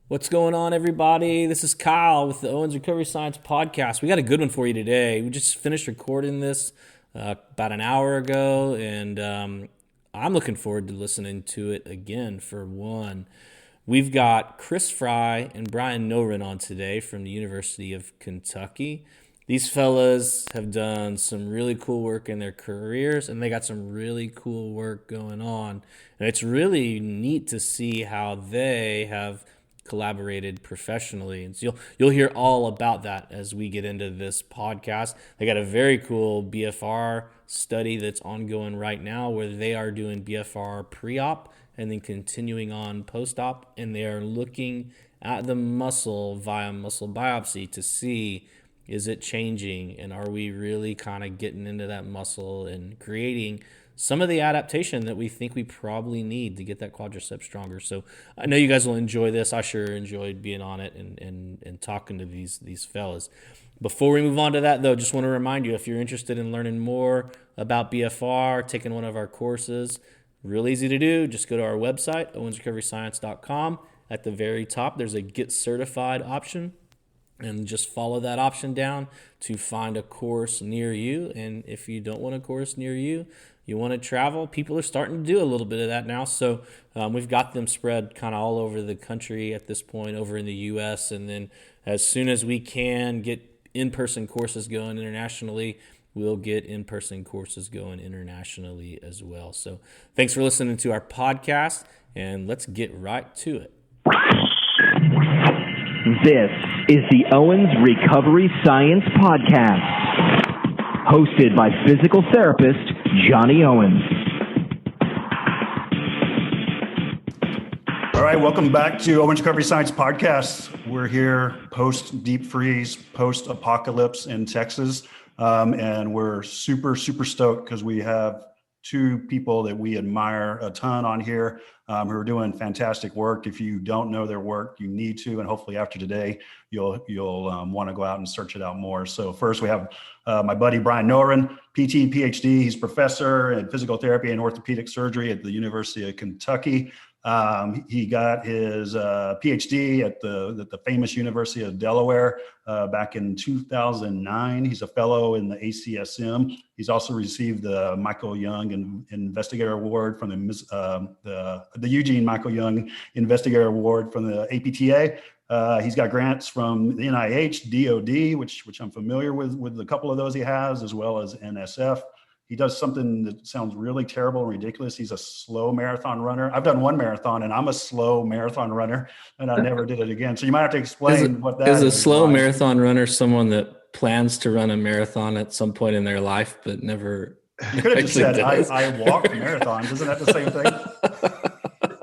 What's going on, everybody? This is Kyle with the Owens Recovery Science Podcast. We got a good one for you today. We just finished recording this about an hour ago, and I'm looking forward to listening to it again for one. We've got Chris Fry and Brian Noehren on today from the University of Kentucky. These fellas have done some really cool work in their careers, and they got some really cool work going on. And it's really neat to see how they have collaborated professionally. And so you'll hear all about that as we get into this podcast. They got a very cool BFR study that's ongoing right now where they are doing BFR pre-op and then continuing on post-op, and they are looking at the muscle via muscle biopsy to see, is it changing, and are we really kind of getting into that muscle and creating some of the adaptation that we think we probably need to get that quadricep stronger. So I know you guys will enjoy this. I sure enjoyed being on it and talking to these fellas. Before we move on to that, though, just want to remind you, if you're interested in learning more about BFR, taking one of our courses, real easy to do. Just go to our website, owensrecoveryscience.com. At the very top, there's a Get Certified option, and just follow that option down to find a course near you. And if you don't want a course near you, you want to travel, people are starting to do a little bit of that now. So we've got them spread kind of all over the country at this point, over in the U.S. And then as soon as we can get in-person courses going internationally, we'll get in-person courses going internationally as well. So thanks for listening to our podcast, and let's get right to it. This is the Owens Recovery Science Podcast, hosted by physical therapist Johnny Owens. All right, welcome back to Owens Recovery Science Podcast. We're here post-deep freeze, post-apocalypse in Texas, and we're super stoked because we have two people that we admire a ton on here who are doing fantastic work. If you don't know their work, you need to, and hopefully after today, you'll want to go out and search it out more. So first we have my buddy Brian Noehren, PT, PhD. He's professor in physical therapy and orthopedic surgery at the University of Kentucky. He got his PhD at the famous University of Delaware back in 2009. He's a fellow in the ACSM. He's also received the Michael Young Investigator Award from the Eugene Michael Young Investigator Award from the APTA. He's got grants from the NIH, DOD, which I'm familiar with a couple of those he has, as well as NSF. He does something that sounds really terrible and ridiculous. He's a slow marathon runner. I've done one marathon, and I'm a slow marathon runner, and I never did it again. So you might have to explain what that is. Is a slow marathon runner someone that plans to run a marathon at some point in their life, but never You could have just said, I walked marathons. Isn't that the same thing?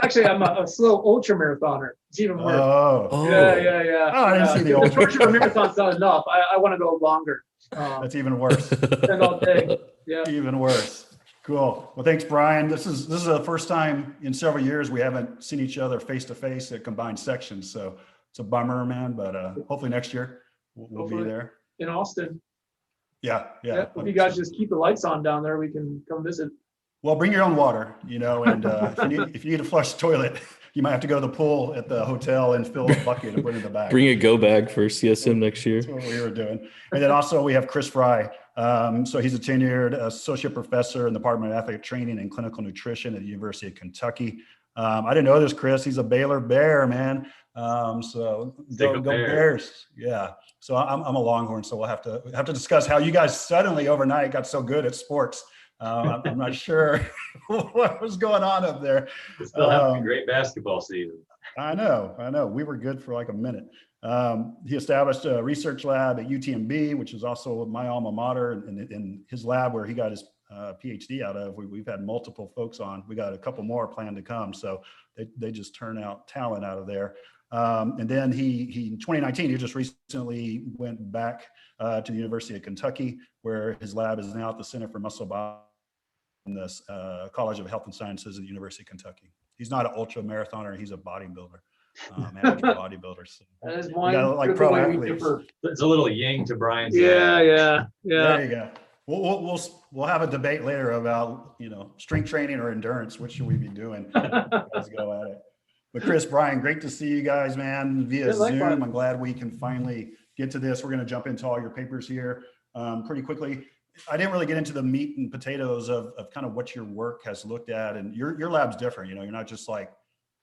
Actually, I'm a slow ultra marathoner. It's even worse. Oh. Yeah. Oh, I didn't see the ultra. The marathon's not enough. I want to go longer. That's even worse. Spend all day. Yeah. Even worse. Cool. Well, thanks, Brian. This is the first time in several years we haven't seen each other face to face at combined sections. So it's a bummer, man. But hopefully next year we'll be there in Austin. Yeah. If you guys just keep the lights on down there, we can come visit. Well, bring your own water, and if you need to flush the toilet, you might have to go to the pool at the hotel and fill a bucket and put it in the bag. Bring a go bag for CSM next year. That's what we were doing. And then also we have Chris Fry. So he's a tenured associate professor in the Department of Athletic Training and Clinical Nutrition at the University of Kentucky. I didn't know this, Chris. He's a Baylor Bear, man. So go Bears. Yeah. So I'm a Longhorn. So we'll have to discuss how you guys suddenly overnight got so good at sports. I'm not sure what was going on up there. It's still having a great basketball season. I know. We were good for like a minute. He established a research lab at UTMB, which is also my alma mater, and in his lab where he got his PhD out of. We've had multiple folks on. We got a couple more planned to come. So they just turn out talent out of there. And then he in 2019, he just recently went back to the University of Kentucky, where his lab is now at the Center for Muscle Biology in the College of Health and Sciences at the University of Kentucky. He's not an ultra marathoner; he's a bodybuilder, amateur bodybuilder. So that is one like pro athletes. It's a little yin to Brian's. Yeah. There you go. We'll have a debate later about strength training or endurance. What should we be doing? Let's go at it. But Chris, Brian, great to see you guys, man, via Yeah, Zoom. likewise. I'm glad we can finally get to this. We're going to jump into all your papers here pretty quickly. I didn't really get into the meat and potatoes of kind of what your work has looked at, and your lab's different. You know, you're not just like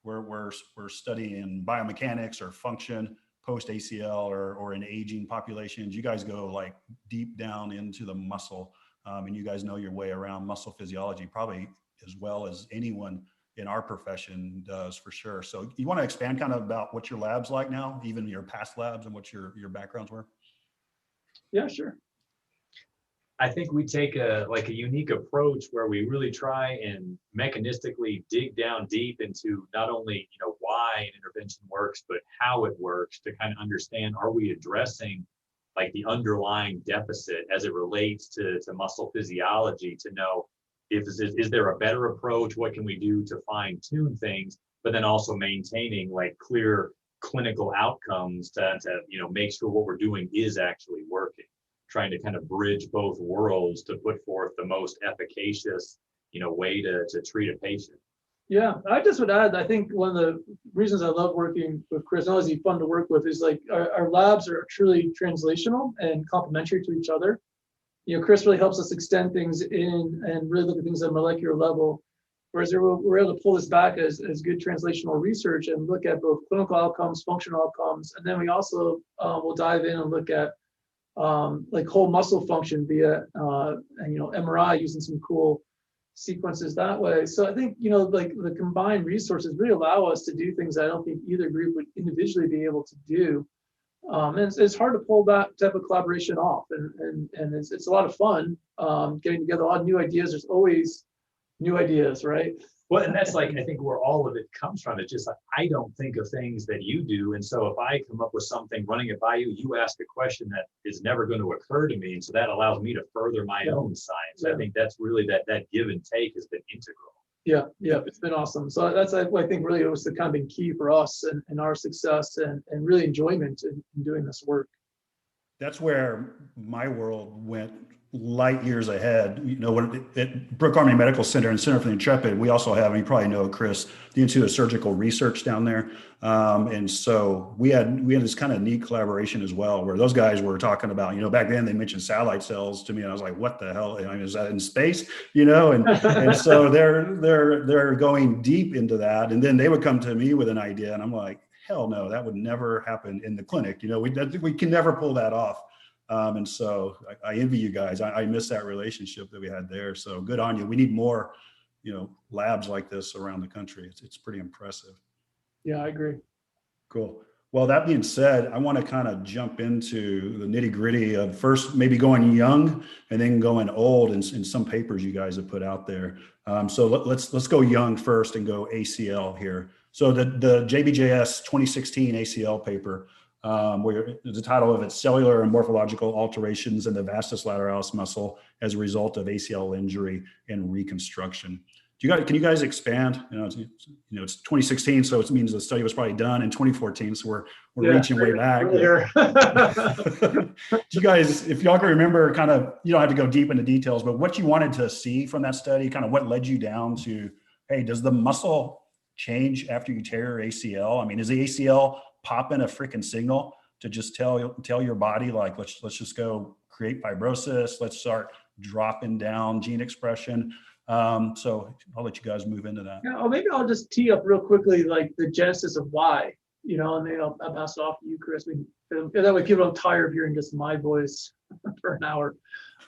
we're studying biomechanics or function post ACL or in aging populations. You guys go like deep down into the muscle, and you guys know your way around muscle physiology probably as well as anyone in our profession does, for sure. So you want to expand kind of about what your lab's like now, even your past labs, and what your backgrounds were? Yeah, sure. I think we take a unique approach where we really try and mechanistically dig down deep into not only why an intervention works, but how it works, to kind of understand, are we addressing like the underlying deficit as it relates to muscle physiology, to know if is there a better approach, what can we do to fine tune things, but then also maintaining like clear clinical outcomes to make sure what we're doing is actually working, trying to kind of bridge both worlds to put forth the most efficacious, way to treat a patient. Yeah, I just would add, I think one of the reasons I love working with Chris, not only is he fun to work with, is like our labs are truly translational and complementary to each other. Chris really helps us extend things in and really look at things at a molecular level, whereas we're able to pull this back as good translational research and look at both clinical outcomes, functional outcomes, and then we also will dive in and look at like whole muscle function via MRI, using some cool sequences that way. So I think like the combined resources really allow us to do things I don't think either group would individually be able to do. And it's hard to pull that type of collaboration off, and it's a lot of fun getting together a lot of new ideas. There's always new ideas, right? Well, and that's like, I think where all of it comes from. It's just like, I don't think of things that you do. And so if I come up with something, running it by you, you ask a question that is never going to occur to me. And so that allows me to further my own science. Yeah. I think that's really that give and take has been integral. Yeah, it's been awesome. So that's, I think, really it was the kind of been key for us and our success and really enjoyment in doing this work. That's where my world went light years ahead. When at Brooke Army Medical Center and Center for the Intrepid, we also have, and you probably know, Chris, the Institute of Surgical Research down there. And so we had this kind of neat collaboration as well, where those guys were talking about, back then they mentioned satellite cells to me, and I was like, what the hell? I mean, is that in space? And so they're going deep into that. And then they would come to me with an idea, and I'm like, hell no, that would never happen in the clinic. We can never pull that off. And so I envy you guys. I miss that relationship that we had there. So good on you. We need more, labs like this around the country. It's pretty impressive. Yeah, I agree. Cool. Well, that being said, I want to kind of jump into the nitty gritty of first maybe going young and then going old in some papers you guys have put out there. So let's go young first and go ACL here. So the JBJS 2016 ACL paper, where the title of it, Cellular and Morphological Alterations in the Vastus lateralis muscle as a result of ACL injury and reconstruction. Can you guys expand? It's 2016, so it means the study was probably done in 2014. So we're reaching way back. Do you guys, if y'all can remember, kind of, you don't have to go deep into details, but what you wanted to see from that study, kind of what led you down to, hey, does the muscle change after you tear your ACL? I mean, is the ACL popping a freaking signal to just tell your body, like, let's just go create fibrosis, let's start dropping down gene expression? So I'll let you guys move into that. Yeah, or maybe I'll just tee up real quickly, like the genesis of why, and then I'll pass it off to you, Chris. That way people don't tire of hearing just my voice for an hour.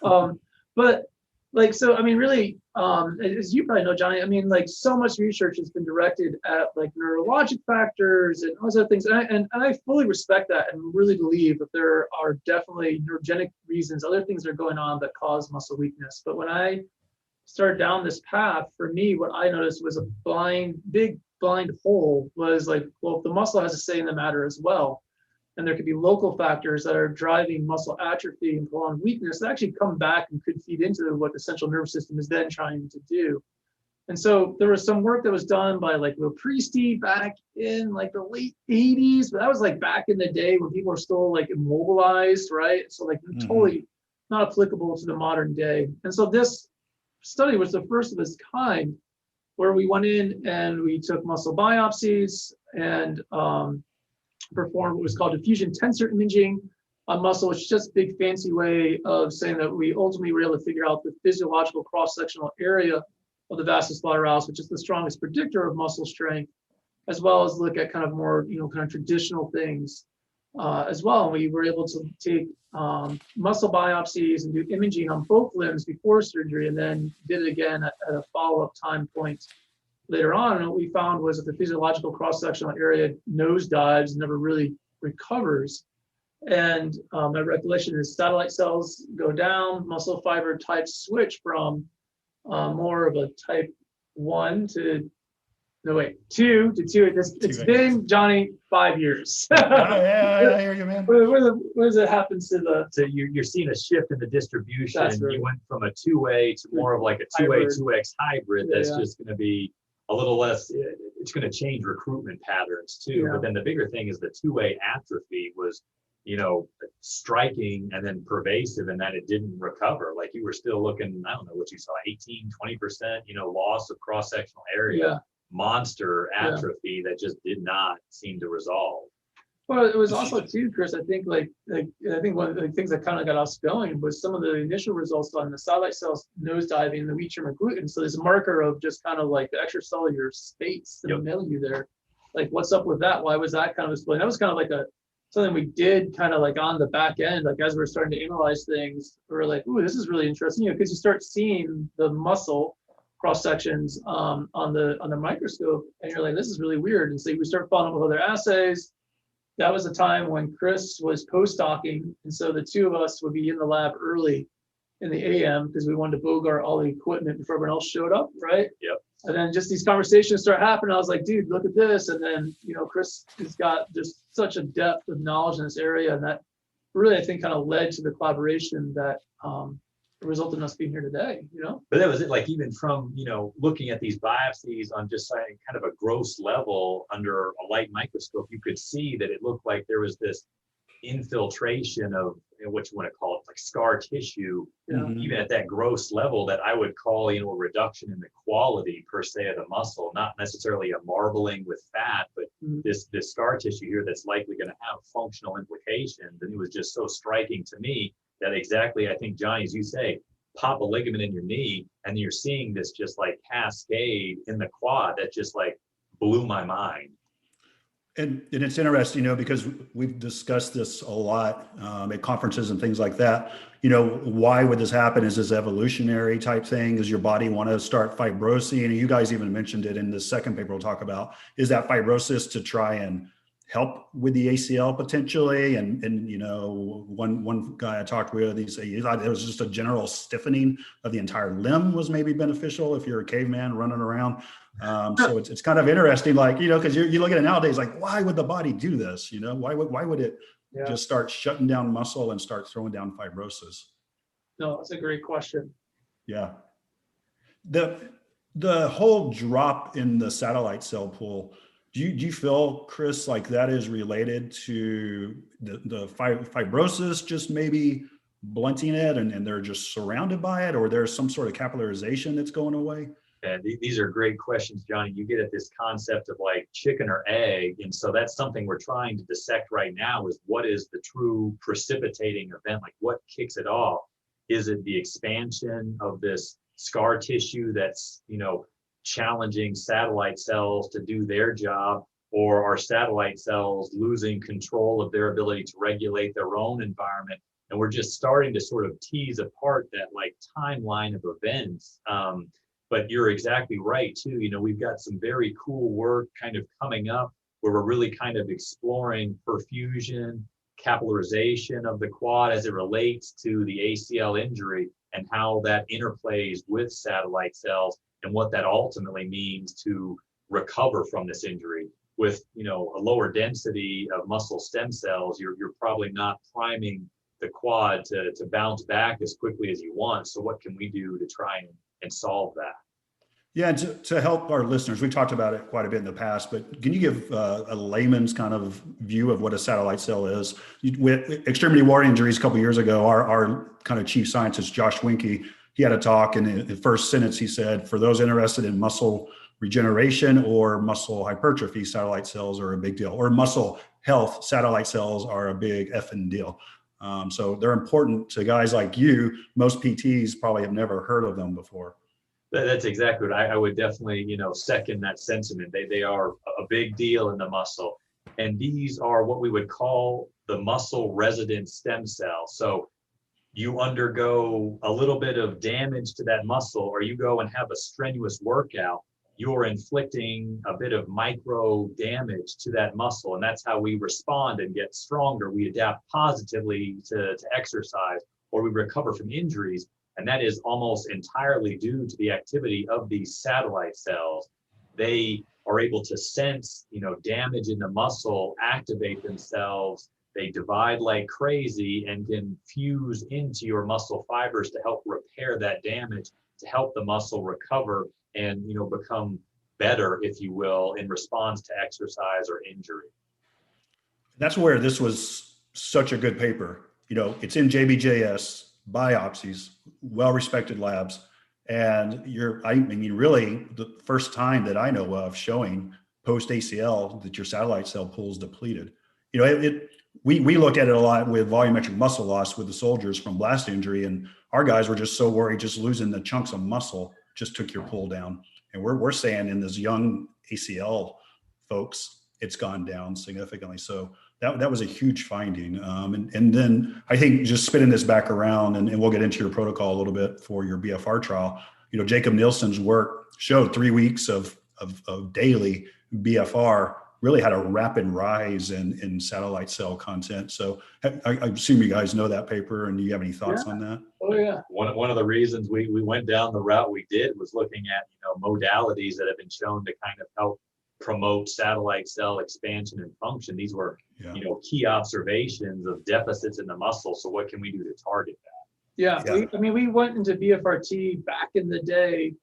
But like, so, I mean, really, as you probably know, Johnny, I mean, like so much research has been directed at like neurologic factors and all those other things. And I fully respect that and really believe that there are definitely neurogenic reasons, other things that are going on that cause muscle weakness. But when I started down this path, for me, what I noticed was a big blind hole was like, well, if the muscle has a say in the matter as well, and there could be local factors that are driving muscle atrophy and prolonged weakness that actually come back and could feed into what the central nervous system is then trying to do. And so there was some work that was done by like Will Priesty back in like the late 80s, but that was like back in the day when people were still like immobilized, right? So like totally not applicable to the modern day. And so this study was the first of its kind, where we went in and we took muscle biopsies and performed what was called diffusion tensor imaging on muscle, which is just a big fancy way of saying that we ultimately were able to figure out the physiological cross-sectional area of the vastus lateralis, which is the strongest predictor of muscle strength, as well as look at kind of more, kind of traditional things as well. And we were able to take muscle biopsies and do imaging on both limbs before surgery, and then did it again at a follow-up time point later on. And what we found was that the physiological cross-sectional area nosedives, never really recovers. And my recollection is satellite cells go down, muscle fiber types switch from more of a type 1 to, no wait, 2 to 2. It's been, Johnny, 5 years. Yeah, I hear you, man. What does it happen to the? So you're seeing a shift in the distribution. That's right. You went from a 2A to more of like a 2A, 2X hybrid. That's just going to be a little less, it's going to change recruitment patterns too. Yeah. But then the bigger thing is the 2A atrophy was, striking and then pervasive, and that it didn't recover. Like you were still looking, I don't know what you saw, 18, 20%, loss of cross-sectional area, monster atrophy that just did not seem to resolve. Well, it was also too, Chris, I think I think one of the things that kind of got us going was some of the initial results on the satellite cells nosediving, the wheat germ gluten. So there's a marker of just kind of like the extracellular space, the milieu there. Like what's up with that? Why was that kind of explained? That was kind of like something we did kind of like on the back end, like as we're starting to analyze things, we were like, ooh, this is really interesting, because you start seeing the muscle cross sections on the microscope, and you're like, this is really weird. And so we start following up with other assays. That was a time when Chris was postdocing, and so the two of us would be in the lab early in the AM because we wanted to bogart all the equipment before everyone else showed up, right? Yep. And then just these conversations start happening. I was like, dude, look at this. And then, Chris has got just such a depth of knowledge in this area. And that really, I think, kind of led to the collaboration that resulted in us being here today, But that was it, like even from, looking at these biopsies on just kind of a gross level under a light microscope, you could see that it looked like there was this infiltration of what you want to call it, like scar tissue, even at that gross level, that I would call, a reduction in the quality per se of the muscle, not necessarily a marbling with fat, but this scar tissue here that's likely going to have functional implications. And it was just so striking to me that exactly, I think, Johnny, as you say, pop a ligament in your knee, and you're seeing this just like cascade in the quad that just like blew my mind. And it's interesting, because we've discussed this a lot at conferences and things like that. Why would this happen? Is this evolutionary type thing? Does your body want to start fibrosing? And you guys even mentioned it in the second paper we'll talk about. Is that fibrosis to try and help with the ACL potentially? And one guy I talked with, he thought it was just a general stiffening of the entire limb was maybe beneficial if you're a caveman running around. So it's kind of interesting, like, because you look at it nowadays, like, why would the body do this? Why would it just start shutting down muscle and start throwing down fibrosis? No, that's a great question. Yeah. The whole drop in the satellite cell pool, do you feel, Chris, like that is related to the fibrosis just maybe blunting it and they're just surrounded by it, or there's some sort of capillarization that's going away? And these are great questions, Johnny. You get at this concept of like chicken or egg. And so that's something we're trying to dissect right now, is what is the true precipitating event? Like what kicks it off? Is it the expansion of this scar tissue that's, challenging satellite cells to do their job, or are satellite cells losing control of their ability to regulate their own environment? And we're just starting to sort of tease apart that like timeline of events. But you're exactly right too. We've got some very cool work kind of coming up where we're really kind of exploring perfusion, capillarization of the quad as it relates to the ACL injury, and how that interplays with satellite cells, and what that ultimately means to recover from this injury. With a lower density of muscle stem cells, you're probably not priming the quad to bounce back as quickly as you want. So what can we do to try and solve that? Yeah, and to help our listeners, we've talked about it quite a bit in the past, but can you give a layman's kind of view of what a satellite cell is? With extremity wart injuries a couple of years ago, our kind of chief scientist, Josh Winke, he had a talk, and in the first sentence he said, for those interested in muscle regeneration or muscle hypertrophy, satellite cells are a big deal, or muscle health, satellite cells are a big effing deal. So they're important to guys like you. Most PTs probably have never heard of them before. That's exactly what I would definitely, second that sentiment. They are a big deal in the muscle. And these are what we would call the muscle resident stem cells. So you undergo a little bit of damage to that muscle, or you go and have a strenuous workout, you're inflicting a bit of micro damage to that muscle. And that's how we respond and get stronger. We adapt positively to exercise, or we recover from injuries. And that is almost entirely due to the activity of these satellite cells. They are able to sense, damage in the muscle, activate themselves. They divide like crazy and can fuse into your muscle fibers to help repair that damage, to help the muscle recover and, become better, if you will, in response to exercise or injury. That's where this was such a good paper. It's in JBJS, biopsies, well-respected labs. And really the first time that I know of showing post ACL that your satellite cell pool is depleted. We looked at it a lot with volumetric muscle loss with the soldiers from blast injury, and our guys were just so worried just losing the chunks of muscle just took your pull down. And we're saying in this young ACL folks, it's gone down significantly. So that was a huge finding. And then I think just spinning this back around, and we'll get into your protocol a little bit for your BFR trial. Jacob Nielsen's work showed 3 weeks of daily BFR really had a rapid rise in satellite cell content. So I assume you guys know that paper, and do you have any thoughts on that? Oh yeah. One of the reasons we went down the route we did was looking at modalities that have been shown to kind of help promote satellite cell expansion and function. These were key observations of deficits in the muscle. So what can we do to target that? Yeah. We went into BFRT back in the day.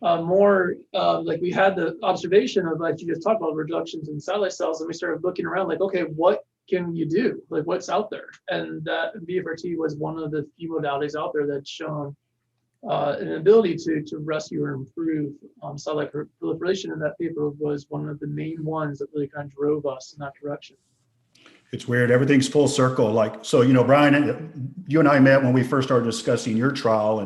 Like we had the observation of, like you just talked about, reductions in satellite cells, and we started looking around like, okay, what can you do? Like what's out there? And that BFRT was one of the few modalities out there that's shown an ability to rescue or improve satellite proliferation. And that paper was one of the main ones that really kind of drove us in that direction. It's weird. Everything's full circle. Brian, you and I met when we first started discussing your trial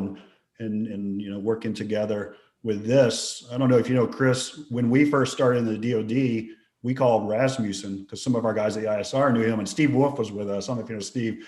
and working together with this. I don't know if you know, Chris, when we first started in the DOD, we called Rasmussen because some of our guys at the ISR knew him, and Steve Wolf was with us. I don't know if you know Steve.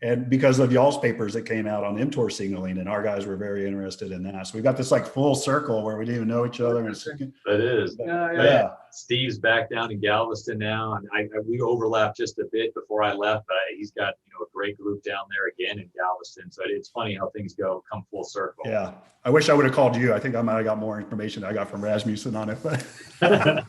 And because of y'all's papers that came out on mTOR signaling, and our guys were very interested in that. So we got this like full circle where we didn't even know each other. It is. Yeah. Steve's back down in Galveston now, and we overlapped just a bit before I left, but he's got a great group down there again in Galveston. So it's funny how things come full circle. Yeah, I wish I would have called you. I think I might have got more information than I got from Rasmussen on it. But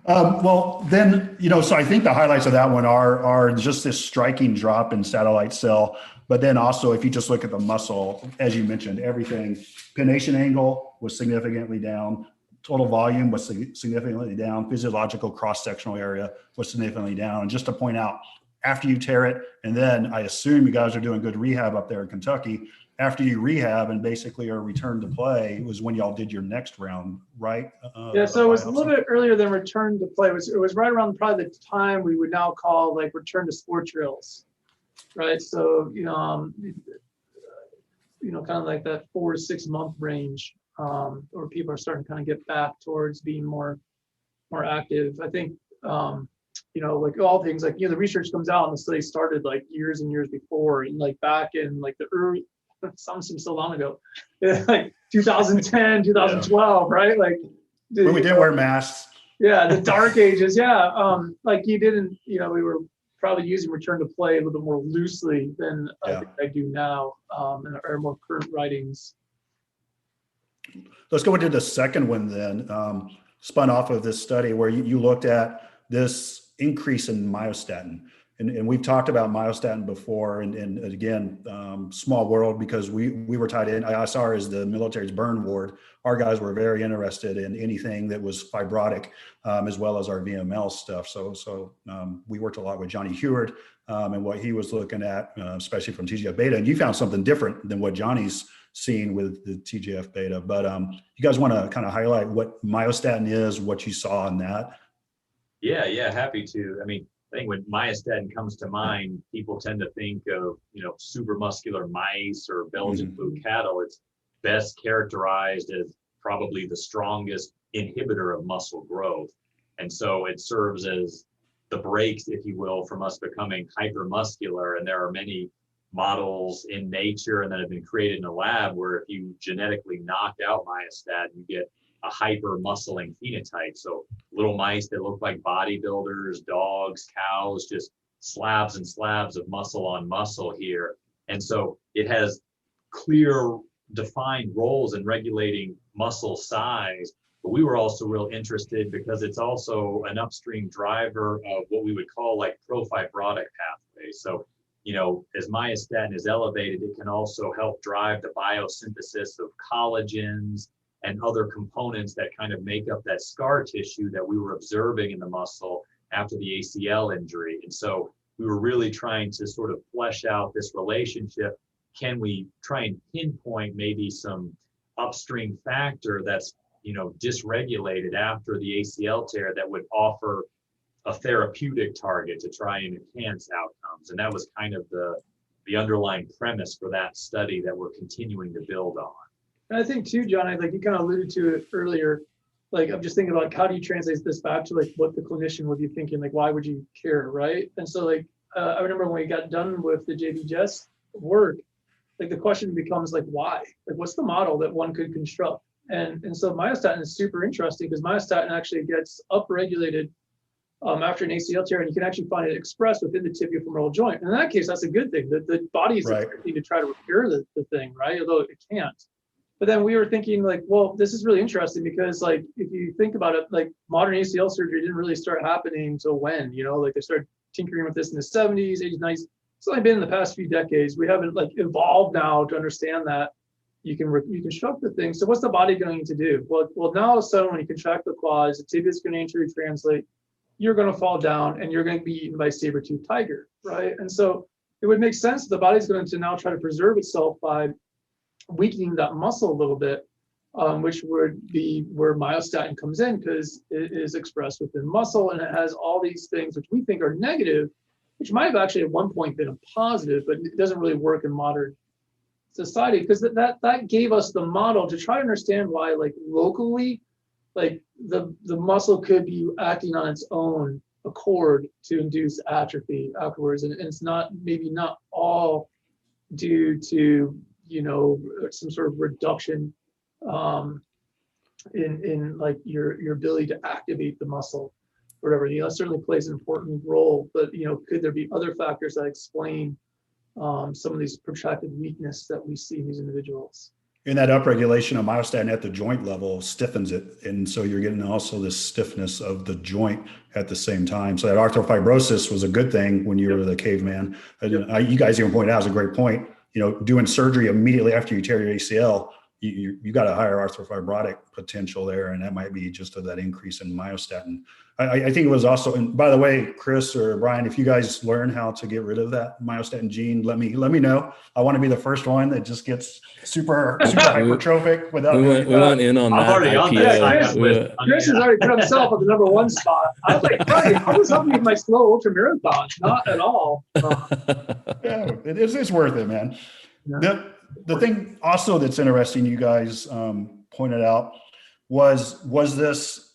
well, then, so I think the highlights of that one are just this striking drop in satellite cell. But then also, if you just look at the muscle, as you mentioned, everything, pennation angle was significantly down. Total volume was significantly down. Physiological cross-sectional area was significantly down. And just to point out, after you tear it, and then I assume you guys are doing good rehab up there in Kentucky, after you rehab and basically are returned to play was when y'all did your next round, right? So it was a little bit earlier than return to play. It was right around probably the time we would now call like return to sport drills, right? So, kind of like that 4 to 6 month range, where people are starting to kind of get back towards being more active. I think, like all things, like, the research comes out and the study started like years and years before, and like back in like the early, sounds so long ago, like 2010, 2012, right? Like when we didn't wear masks. Yeah, the dark ages. Yeah, like you didn't, we were probably using return to play a little bit more loosely than I think I do now in our more current writings. Let's go into the second one then, spun off of this study where you looked at this increase in myostatin. and we've talked about myostatin before, and again, small world, because we were tied in. ISR is the military's burn ward. Our guys were very interested in anything that was fibrotic, as well as our VML stuff. So we worked a lot with Johnny Heward and what he was looking at, especially from TGF beta. And you found something different than what Johnny's seen with the TGF beta. But you guys want to kind of highlight what myostatin is, what you saw in that? Yeah, happy to. I mean, I think when myostatin comes to mind, people tend to think of, super muscular mice or Belgian blue cattle. It's best characterized as probably the strongest inhibitor of muscle growth. And so it serves as the brakes, if you will, from us becoming hypermuscular. And there are many models in nature and that have been created in a lab where if you genetically knock out myostatin, you get a hyper muscling phenotype. So little mice that look like bodybuilders, dogs, cows, just slabs and slabs of muscle on muscle here. And so it has clear defined roles in regulating muscle size. But we were also real interested because it's also an upstream driver of what we would call like profibrotic pathways. So, as myostatin is elevated, it can also help drive the biosynthesis of collagens and other components that kind of make up that scar tissue that we were observing in the muscle after the ACL injury. And so we were really trying to sort of flesh out this relationship. Can we try and pinpoint maybe some upstream factor that's, dysregulated after the ACL tear that would offer a therapeutic target to try and enhance outcomes? And that was kind of the underlying premise for that study that we're continuing to build on. And I think too, John, like you kind of alluded to it earlier, like I'm just thinking about how do you translate this back to like what the clinician would be thinking, like why would you care, right? And so like I remember when we got done with the JB Jess work, like the question becomes like why? Like what's the model that one could construct? And so myostatin is super interesting because myostatin actually gets upregulated after an ACL tear, and you can actually find it expressed within the tibiofemoral joint. And in that case, that's a good thing. The body is expecting to try to repair the thing, right? Although it can't. But then we were thinking like, well, this is really interesting because like, if you think about it, like modern ACL surgery didn't really start happening until when, like they started tinkering with this in the 70s, 80s, 90s. It's only been in the past few decades. We haven't like evolved now to understand that you can reconstruct the thing. So what's the body going to do? Well, now all of a sudden when you contract the quads, the tibia is going to injury translate, you're going to fall down and you're going to be eaten by a saber-toothed tiger, right? And so it would make sense that the body's going to now try to preserve itself by weakening that muscle a little bit, which would be where myostatin comes in because it is expressed within muscle and it has all these things which we think are negative, which might have actually at one point been a positive, but it doesn't really work in modern society because that gave us the model to try to understand why like locally, like the muscle could be acting on its own accord to induce atrophy afterwards. And it's maybe not all due to some sort of reduction in like your ability to activate the muscle, or whatever. That certainly plays an important role. But could there be other factors that explain some of these protracted weakness that we see in these individuals? And that upregulation of myostatin at the joint level stiffens it. And so you're getting also this stiffness of the joint at the same time. So that arthrofibrosis was a good thing when you were the caveman. You guys even pointed out, it's a great point. Doing surgery immediately after you tear your ACL, you got a higher arthrofibrotic potential there. And that might be just of that increase in myostatin. I think it was also, and by the way, Chris or Brian, if you guys learn how to get rid of that myostatin gene, let me know. I want to be the first one that just gets super hypertrophic without. We went in on that. I'm already on that. Chris has already put himself at the number one spot. I was like, Brian, I was helping with my slow ultra marathons, not at all. Yeah, it's worth it, man. Yeah. The thing also that's interesting, you guys pointed out, was this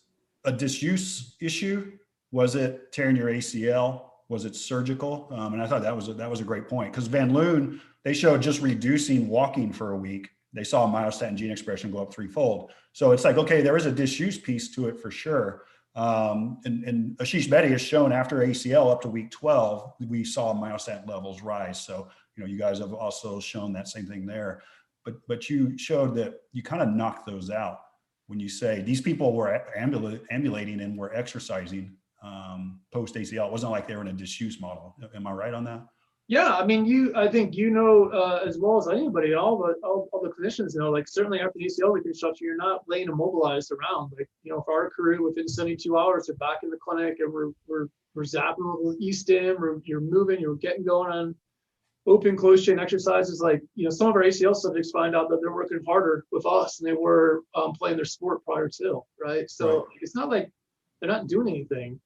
a disuse issue? Was it tearing your ACL? Was it surgical? And I thought that was a great point because Van Loon, they showed just reducing walking for a week. They saw myostatin gene expression go up threefold. So it's like, okay, there is a disuse piece to it for sure. And Ashish Bedi has shown after ACL up to week 12, we saw myostatin levels rise. So, you guys have also shown that same thing there, but you showed that you kind of knocked those out when you say these people were ambulating and were exercising. post ACL. It wasn't like they were in a disuse model. Am I right on that? Yeah, I mean, I think as well as anybody, all the clinicians know, like certainly after the ACL reconstruction, you're not laying immobilized around. Like, for our crew, within 72 hours, they're back in the clinic, and we're zapping with E-stim, you're moving, you're getting going on open close chain exercises. Like, some of our ACL subjects find out that they're working harder with us than they were playing their sport prior to, right? So Right. It's not like they're not doing anything.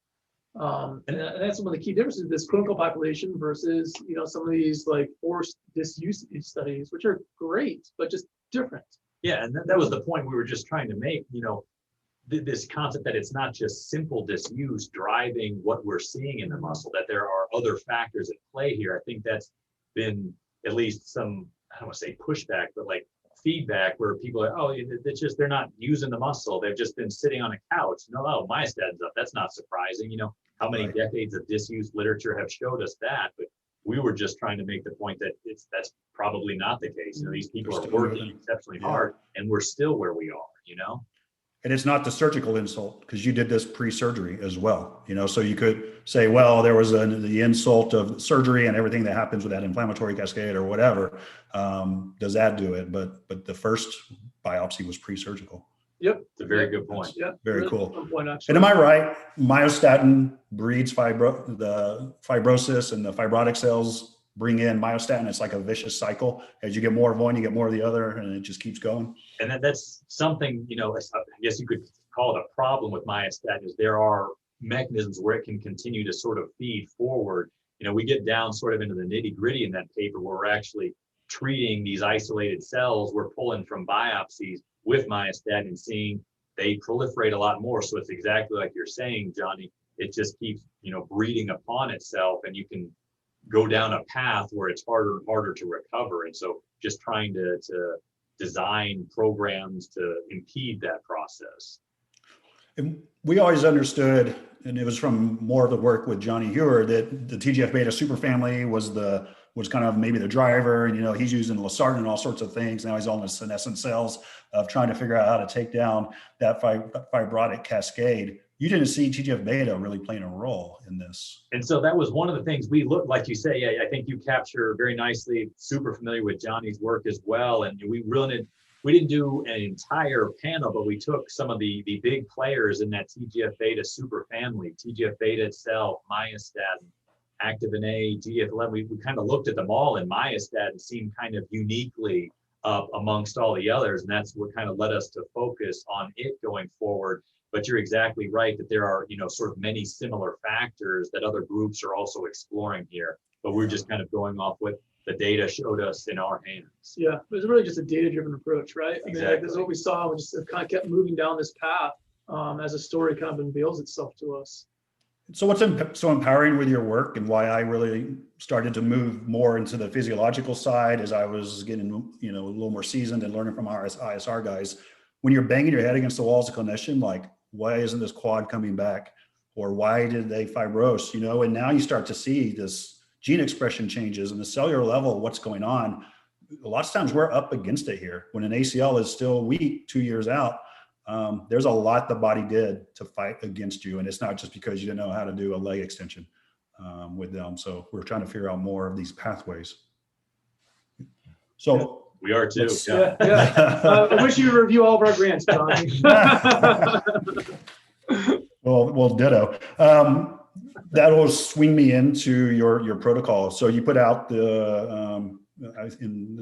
And that's one of the key differences, this clinical population versus, some of these like forced disuse studies, which are great, but just different. Yeah, and that was the point we were just trying to make, this concept that it's not just simple disuse driving what we're seeing in the muscle, that there are other factors at play here. I think that's been at least some, I don't want to say pushback, but like feedback where people are, oh, it's just, they're not using the muscle. They've just been sitting on a couch. No, myostatin's up. That's not surprising. How many decades of disuse literature have showed us that? But we were just trying to make the point that that's probably not the case. These people are working exceptionally hard, and we're still where we are, And it's not the surgical insult, because you did this pre-surgery as well, so you could say, well, there was the insult of surgery and everything that happens with that inflammatory cascade or whatever. Does that do it? But the first biopsy was pre-surgical. Yep. It's a very good point. Yeah. Very really cool. good point, And am I right? Myostatin breeds the fibrosis, and the fibrotic cells bring in myostatin. It's like a vicious cycle. As you get more of one, you get more of the other, and it just keeps going. And that's something, I guess you could call it a problem with myostatin, is there are mechanisms where it can continue to sort of feed forward. We get down sort of into the nitty gritty in that paper where we're actually treating these isolated cells. We're pulling from biopsies with myostatin and seeing they proliferate a lot more. So it's exactly like you're saying, Johnny, it just keeps, breeding upon itself, and you can go down a path where it's harder and harder to recover. And so just trying to design programs to impede that process. And we always understood, and it was from more of the work with Johnny Hewer, that the TGF beta superfamily was kind of maybe the driver, and he's using losartan and all sorts of things. Now he's on the senescent cells of trying to figure out how to take down that fibrotic cascade. You didn't see TGF beta really playing a role in this. And so that was one of the things we looked, like you say, I think you capture very nicely, super familiar with Johnny's work as well. And we didn't do an entire panel, but we took some of the big players in that TGF beta super family, TGF beta itself, myostatin, activin A, GF11. We kind of looked at them all, and myostatin seemed kind of uniquely up amongst all the others. And that's what kind of led us to focus on it going forward. But you're exactly right that there are, sort of many similar factors that other groups are also exploring here. But we're just kind of going off what the data showed us in our hands. Yeah, it was really just a data-driven approach, right? Exactly. I mean, this is what we saw. We just kind of kept moving down this path as a story kind of unveils itself to us. So what's so empowering with your work, and why I really started to move more into the physiological side as I was getting, a little more seasoned and learning from our ISR guys, when you're banging your head against the wall as a clinician, like, why isn't this quad coming back? Or why did they fibrose? And now you start to see this gene expression changes and the cellular level, what's going on. A lot of times we're up against it here. When an ACL is still weak 2 years out, there's a lot the body did to fight against you. And it's not just because you didn't know how to do a leg extension with them. So we're trying to figure out more of these pathways. So we are too. Yeah. I wish you would review all of our grants, Johnny. well, ditto. That'll swing me into your protocol. So you put out and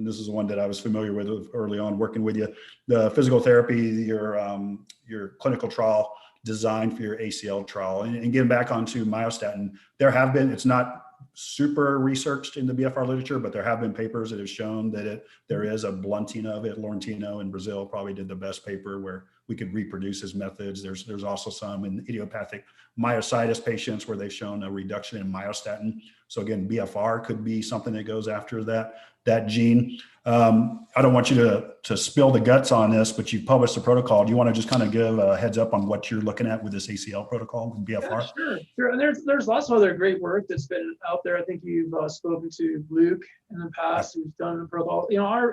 this is the one that I was familiar with early on working with you, the physical therapy, your clinical trial designed for your ACL trial. And getting back onto myostatin, it's not super researched in the BFR literature, but there have been papers that have shown that there is a blunting of it. Laurentino in Brazil probably did the best paper where we could reproduce his methods. There's also some in idiopathic myositis patients where they've shown a reduction in myostatin. So again, BFR could be something that goes after that gene. I don't want you to spill the guts on this, but you've published a protocol. Do you want to just kind of give a heads up on what you're looking at with this ACL protocol with BFR? Yeah, sure. And there's lots of other great work that's been out there. I think you've spoken to Luke in the past, who's done the protocol.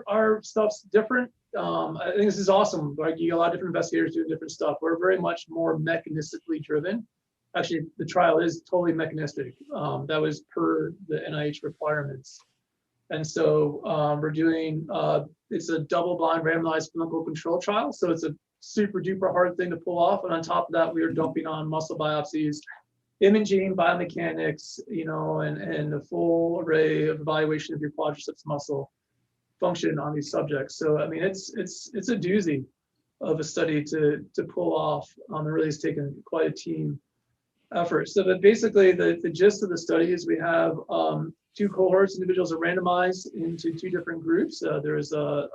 Our stuff's different. I think this is awesome. Like, you got a lot of different investigators doing different stuff. We're very much more mechanistically driven. actually the trial is totally mechanistic. That was per the NIH requirements. And so we're doing, it's a double-blind randomized clinical control trial. So it's a super duper hard thing to pull off. And on top of that, we are dumping on muscle biopsies, imaging, biomechanics, and a full array of evaluation of your quadriceps muscle function on these subjects. So, I mean, it's a doozy of a study to pull off. It really has taken quite a team effort. So but basically the gist of the study is we have two cohorts. Individuals are randomized into two different groups. There's an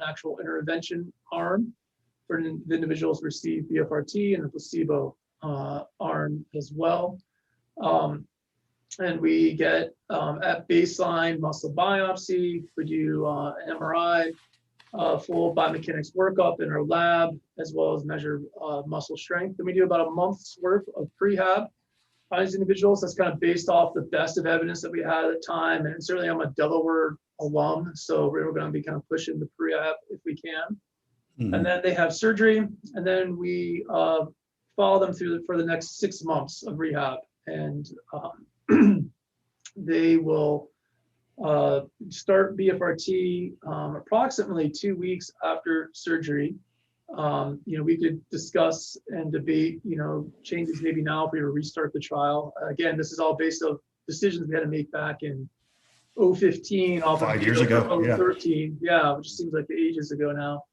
actual intervention arm where the individuals receive BFRT and a placebo arm as well. And we get at baseline muscle biopsy, we do an MRI, full biomechanics workup in our lab, as well as measure muscle strength. Then we do about a month's worth of prehab on these individuals. That's kind of based off the best of evidence that we had at the time. And certainly I'm a Delaware alum, so we're going to be kind of pushing the prehab if we can. Mm-hmm. And then they have surgery, and then we follow them for the next 6 months of rehab. And they will start BFRT approximately 2 weeks after surgery. We could discuss and debate, changes maybe now if we were to restart the trial. Again, this is all based on decisions we had to make back in 2015, 5 years ago, 2013, which seems like the ages ago now.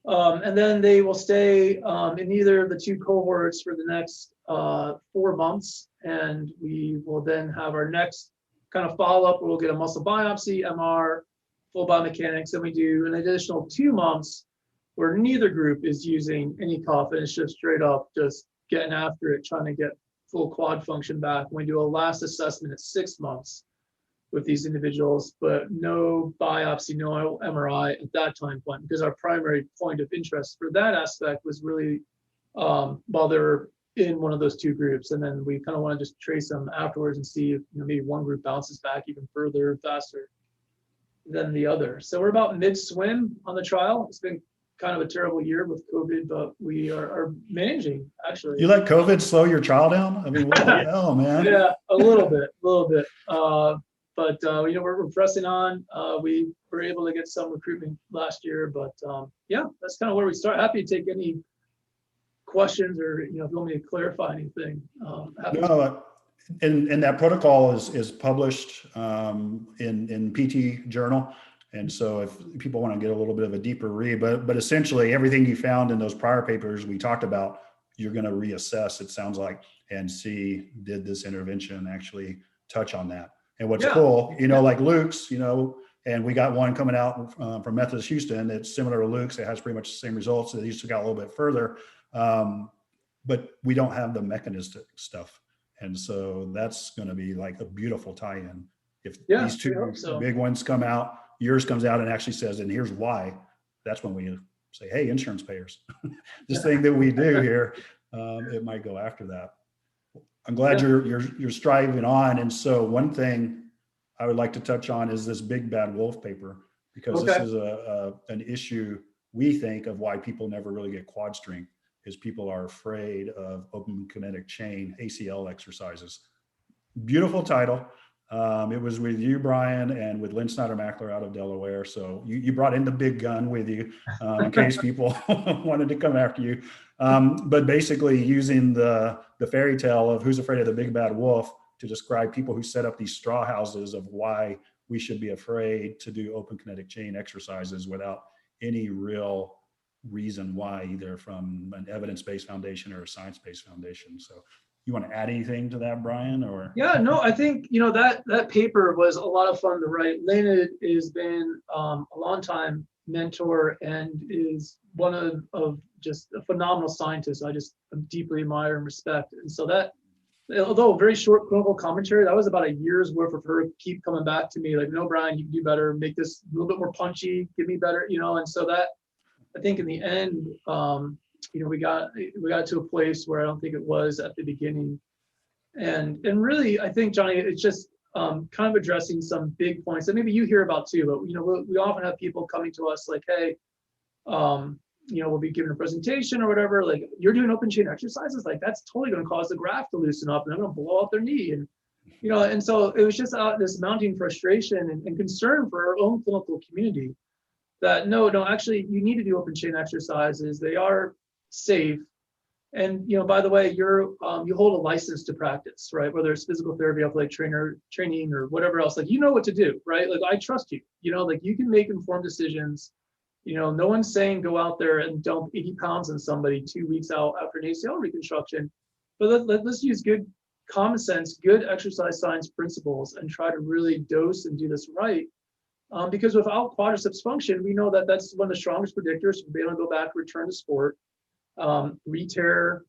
And then they will stay in either of the two cohorts for the next 4 months, and we will then have our next kind of follow-up where we'll get a muscle biopsy, MR, full biomechanics, and we do an additional 2 months where neither group is using any cuff, and it's just straight up just getting after it, trying to get full quad function back. We do a last assessment at 6 months with these individuals, but no biopsy, no MRI at that time point, because our primary point of interest for that aspect was really while they're in one of those two groups. And then we kind of want to just trace them afterwards and see if maybe one group bounces back even further, faster than the other. So we're about mid-swim on the trial. It's been kind of a terrible year with COVID, but we are managing, actually. You let COVID slow your trial down? I mean, what the hell, man? Yeah, a little bit. But we're pressing on. We were able to get some recruitment last year, but that's kind of where we start. Happy to take any questions, or if you want me to clarify anything. And that protocol is published in PT Journal, and so if people want to get a little bit of a deeper read, but essentially everything you found in those prior papers we talked about, you're going to reassess, it sounds like, and see, did this intervention actually touch on that? And what's cool, like Luke's, and we got one coming out from Methodist Houston. It's similar to Luke's. It has pretty much the same results. They just got a little bit further, but we don't have the mechanistic stuff. And so that's going to be like a beautiful tie-in. If these two big ones come out, yours comes out and actually says, and here's why, that's when we say, hey, insurance payers, this thing that we do here, it might go after that. I'm glad you're striving on. And so one thing I would like to touch on is this big bad wolf paper, because this is an issue we think of why people never really get quad strength, is people are afraid of open kinetic chain ACL exercises. Beautiful title. It was with you, Brian, and with Lynn Snyder-Mackler out of Delaware. So you brought in the big gun with you in case people wanted to come after you. But basically using the fairy tale of Who's Afraid of the Big Bad Wolf to describe people who set up these straw houses of why we should be afraid to do open kinetic chain exercises without any real reason why, either from an evidence-based foundation or a science-based foundation. So you want to add anything to that, Brian? Or I think that paper was a lot of fun to write. Lynn has been a long time mentor and is one of just a phenomenal scientist I just deeply admire and respect. And so that, although a very short clinical commentary, that was about a year's worth of her keep coming back to me like, no, Brian, you can do better, make this a little bit more punchy, give me better, and so that, I think in the end, we got to a place where I don't think it was at the beginning. And really, I think, Johnny, it's just kind of addressing some big points that maybe you hear about too, but we often have people coming to us like, hey, we'll be giving a presentation or whatever, like you're doing open chain exercises, like that's totally going to cause the graft to loosen up and they're going to blow out their knee. And, and so it was just this mounting frustration and concern for our own clinical community that no, actually you need to do open chain exercises. They are safe. And, by the way, you hold a license to practice, right? Whether it's physical therapy, athletic training or whatever else, like, what to do, right? Like, I trust you, like you can make informed decisions. No one's saying go out there and dump 80 pounds on somebody 2 weeks out after an ACL reconstruction, but let's use good common sense, good exercise science principles and try to really dose and do this right. Because without quadriceps function, we know that that's one of the strongest predictors for being able to go back, return to sport. Re-tear,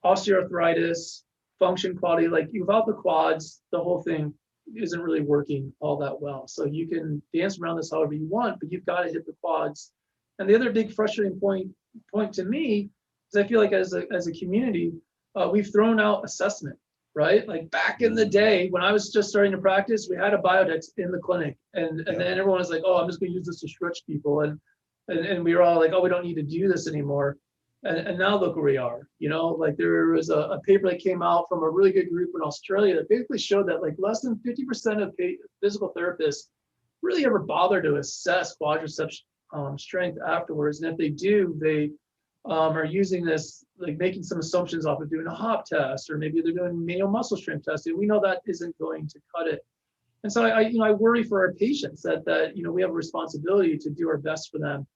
osteoarthritis, function quality, like without the quads, the whole thing isn't really working all that well. So you can dance around this however you want, but you've got to hit the quads. And the other big frustrating point to me is I feel like as a community, we've thrown out assessment, right? Like back in the day when I was just starting to practice, we had a biodex in the clinic, and then everyone was like, oh, I'm just going to use this to stretch people, and we were all like, oh, we don't need to do this anymore. And now look where we are, like there was a paper that came out from a really good group in Australia that basically showed that like less than 50% of physical therapists really ever bother to assess quadriceps strength afterwards. And if they do, they are using this, like making some assumptions off of doing a hop test, or maybe they're doing manual muscle strength testing. We know that isn't going to cut it. And so I worry for our patients that we have a responsibility to do our best for them.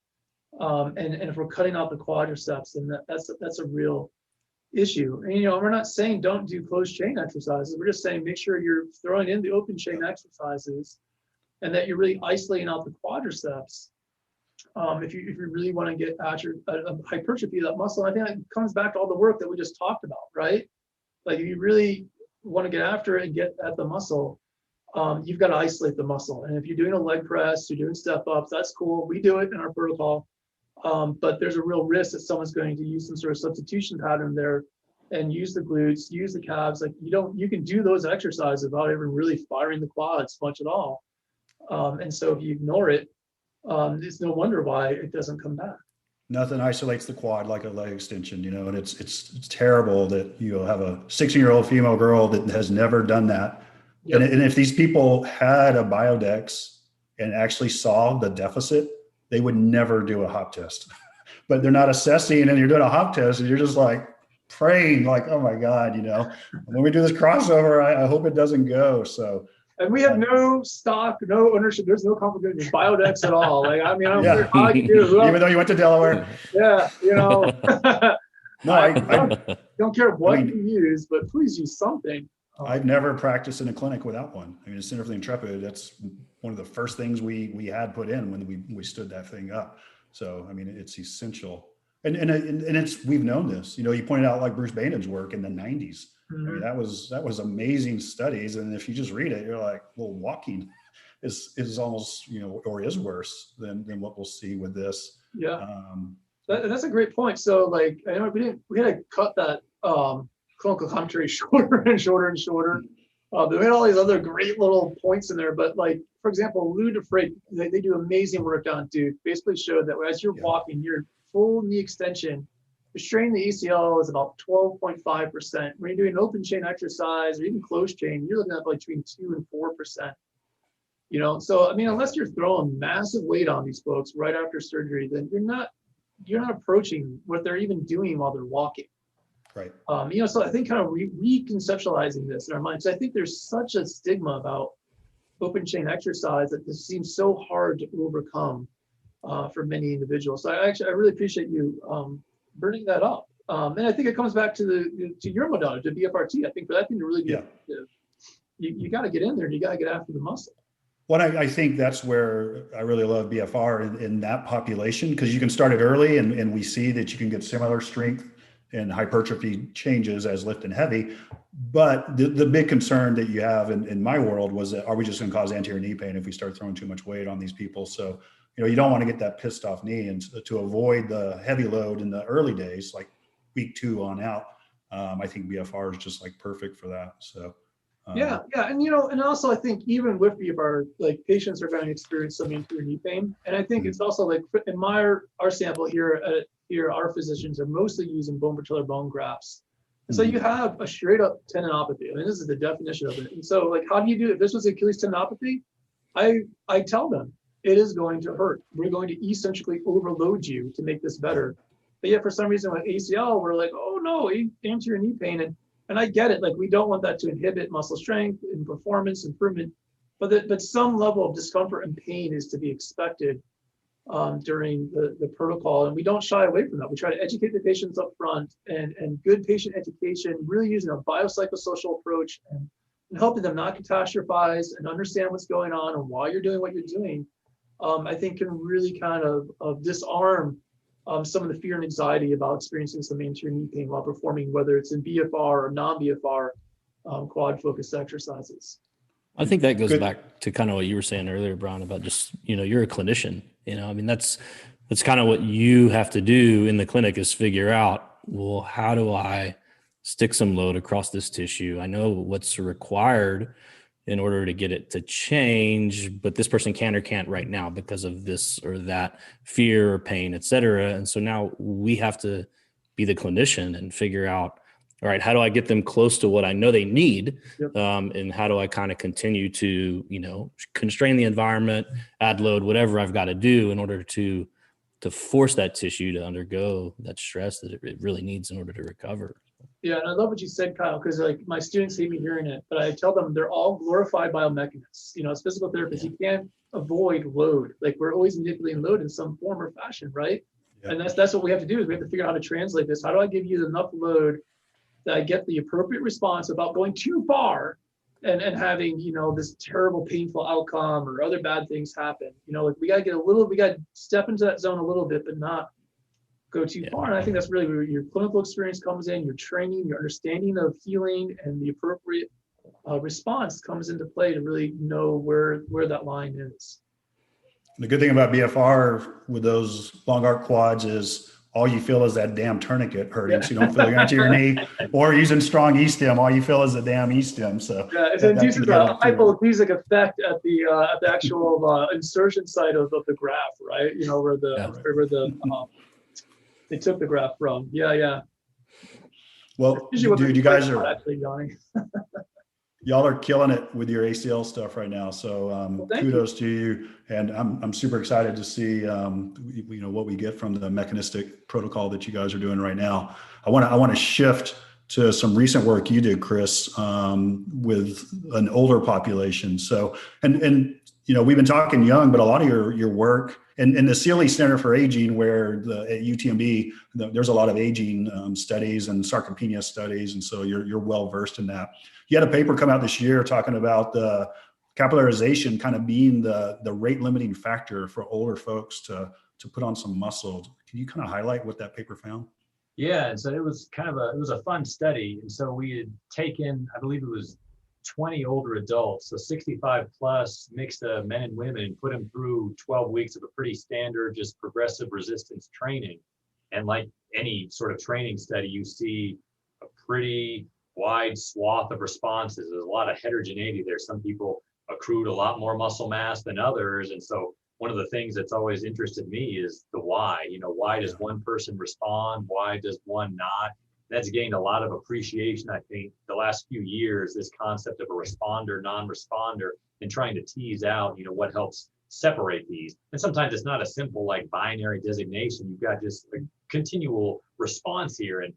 And if we're cutting out the quadriceps, then that's a real issue. And we're not saying don't do closed chain exercises. We're just saying make sure you're throwing in the open chain exercises, and that you're really isolating out the quadriceps. If you really want to get a hypertrophy of that muscle, I think that comes back to all the work that we just talked about, right? Like if you really want to get after it and get at the muscle, you've got to isolate the muscle. And if you're doing a leg press, you're doing step ups, that's cool. We do it in our protocol. But there's a real risk that someone's going to use some sort of substitution pattern there and use the glutes, use the calves. Like you can do those exercises without even really firing the quads much at all. And so if you ignore it, it's no wonder why it doesn't come back. Nothing isolates the quad like a leg extension, and it's terrible that you have a 16-year-old female girl that has never done that. Yep. And if these people had a biodex and actually saw the deficit, they would never do a hop test. But they're not assessing, and you're doing a hop test, and you're just like praying, like, oh my God, when we do this crossover, I hope it doesn't go. So. And we have no stock, no ownership. There's no conflict with biodex at all. Like, I mean, I don't care how you do. Even though you went to Delaware. Yeah, No, I don't care what you use, but please use something. I've never practiced in a clinic without one. I mean, Center for the Intrepid, that's one of the first things we had put in when we stood that thing up. So, I mean, it's essential. And it's, we've known this, you pointed out like Bruce Bainham's work in the 90s. Mm-hmm. I mean, that was amazing studies. And if you just read it, you're like, well, walking is almost, or is worse than what we'll see with this. Yeah. That's a great point. So like, I know we had to cut that clinical commentary shorter and shorter and shorter. They had all these other great little points in there, but like, for example, Lou DeFreight, they do amazing work on Duke, basically showed that as you're walking, your full knee extension, the strain in the ACL is about 12.5%. When you're doing an open chain exercise or even closed chain, you're looking at like between 2 and 4%. So I mean, unless you're throwing massive weight on these folks right after surgery, then you're not approaching what they're even doing while they're walking. Right. So I think kind of reconceptualizing this in our minds. I think there's such a stigma about open chain exercise that this seems so hard to overcome for many individuals. So I really appreciate you bringing that up. And I think it comes back to your modality, to BFRT. I think for that thing to really be effective, you got to get in there and you got to get after the muscle. Well, I think that's where I really love BFR in that population, because you can start it early and we see that you can get similar strength and hypertrophy changes as lift and heavy. But the big concern that you have in my world was that, are we just going to cause anterior knee pain if we start throwing too much weight on these people? So, you don't want to get that pissed off knee, and to avoid the heavy load in the early days, like week 2 on out, I think BFR is just like perfect for that. So Yeah, and and also I think even with BFR, like patients are going to experience some anterior knee pain, and I think it's also like in our sample here, our physicians are mostly using bone patellar bone grafts, and so you have a straight up tendinopathy. I mean, this is the definition of it. And so, like, how do you do it? If this was Achilles tendinopathy, I tell them it is going to hurt. We're going to eccentrically overload you to make this better. But yet, for some reason, with ACL, we're like, oh no, anterior knee pain, and I get it. Like, we don't want that to inhibit muscle strength and performance improvement, but some level of discomfort and pain is to be expected during the protocol, and we don't shy away from that. We try to educate the patients up front, and good patient education, really using a biopsychosocial approach and helping them not catastrophize and understand what's going on and why you're doing what you're doing. I think can really kind of disarm some of the fear and anxiety about experiencing some anterior knee pain while performing, whether it's in BFR or non-BFR quad focused exercises. I think that goes back to kind of what you were saying earlier, Brian, about just, you're a clinician, I mean, that's kind of what you have to do in the clinic is figure out, well, how do I stick some load across this tissue? I know what's required in order to get it to change, but this person can or can't right now because of this or that fear or pain, et cetera. And so now we have to be the clinician and figure out, all right, how do I get them close to what I know they need? Yep. And how do I kind of continue to, constrain the environment, add load, whatever I've got to do in order to force that tissue to undergo that stress that it really needs in order to recover. Yeah, and I love what you said, Kyle, because like my students hate me hearing it, but I tell them they're all glorified biomechanists. As physical therapists, you can't avoid load. Like, we're always manipulating load in some form or fashion, right? Yeah. And that's what we have to do, is we have to figure out how to translate this. How do I give you enough load that I get the appropriate response without going too far and having, this terrible painful outcome or other bad things happen? Like, we got to step into that zone a little bit, but not go too far. And I think that's really where your clinical experience comes in, your training, your understanding of healing, and the appropriate response comes into play to really know where that line is. The good thing about BFR with those long arc quads is all you feel is that damn tourniquet hurting. So you don't feel it onto your knee, or using strong E-stem. All you feel is the damn E-stem. So it induces a hypoadhesive effect at the actual insertion site of the graft, right? Where they took the graft from. Yeah. Well, dude, you guys are actually dying. Y'all are killing it with your ACL stuff right now. So kudos to you. And I'm super excited to see what we get from the mechanistic protocol that you guys are doing right now. I want to shift to some recent work you did, Chris, with an older population. So and we've been talking young, but a lot of your work and the Sealy Center for Aging, where at UTMB, there's a lot of aging studies and sarcopenia studies, and so you're well versed in that. You had a paper come out this year talking about the capillarization kind of being the rate limiting factor for older folks to put on some muscle. Can you kind of highlight what that paper found? Yeah, and so it was a fun study, and so we had taken, I believe it was 20 older adults, so 65 plus, mixed men and women, and put them through 12 weeks of a pretty standard, just progressive resistance training. And like any sort of training study, you see a pretty wide swath of responses. There's a lot of heterogeneity there. Some people accrued a lot more muscle mass than others. And so one of the things that's always interested me is the why. Why does one person respond? Why does one not? That's gained a lot of appreciation, I think, the last few years, this concept of a responder, non-responder, and trying to tease out, what helps separate these. And sometimes it's not a simple like binary designation. You've got just a continual response here. And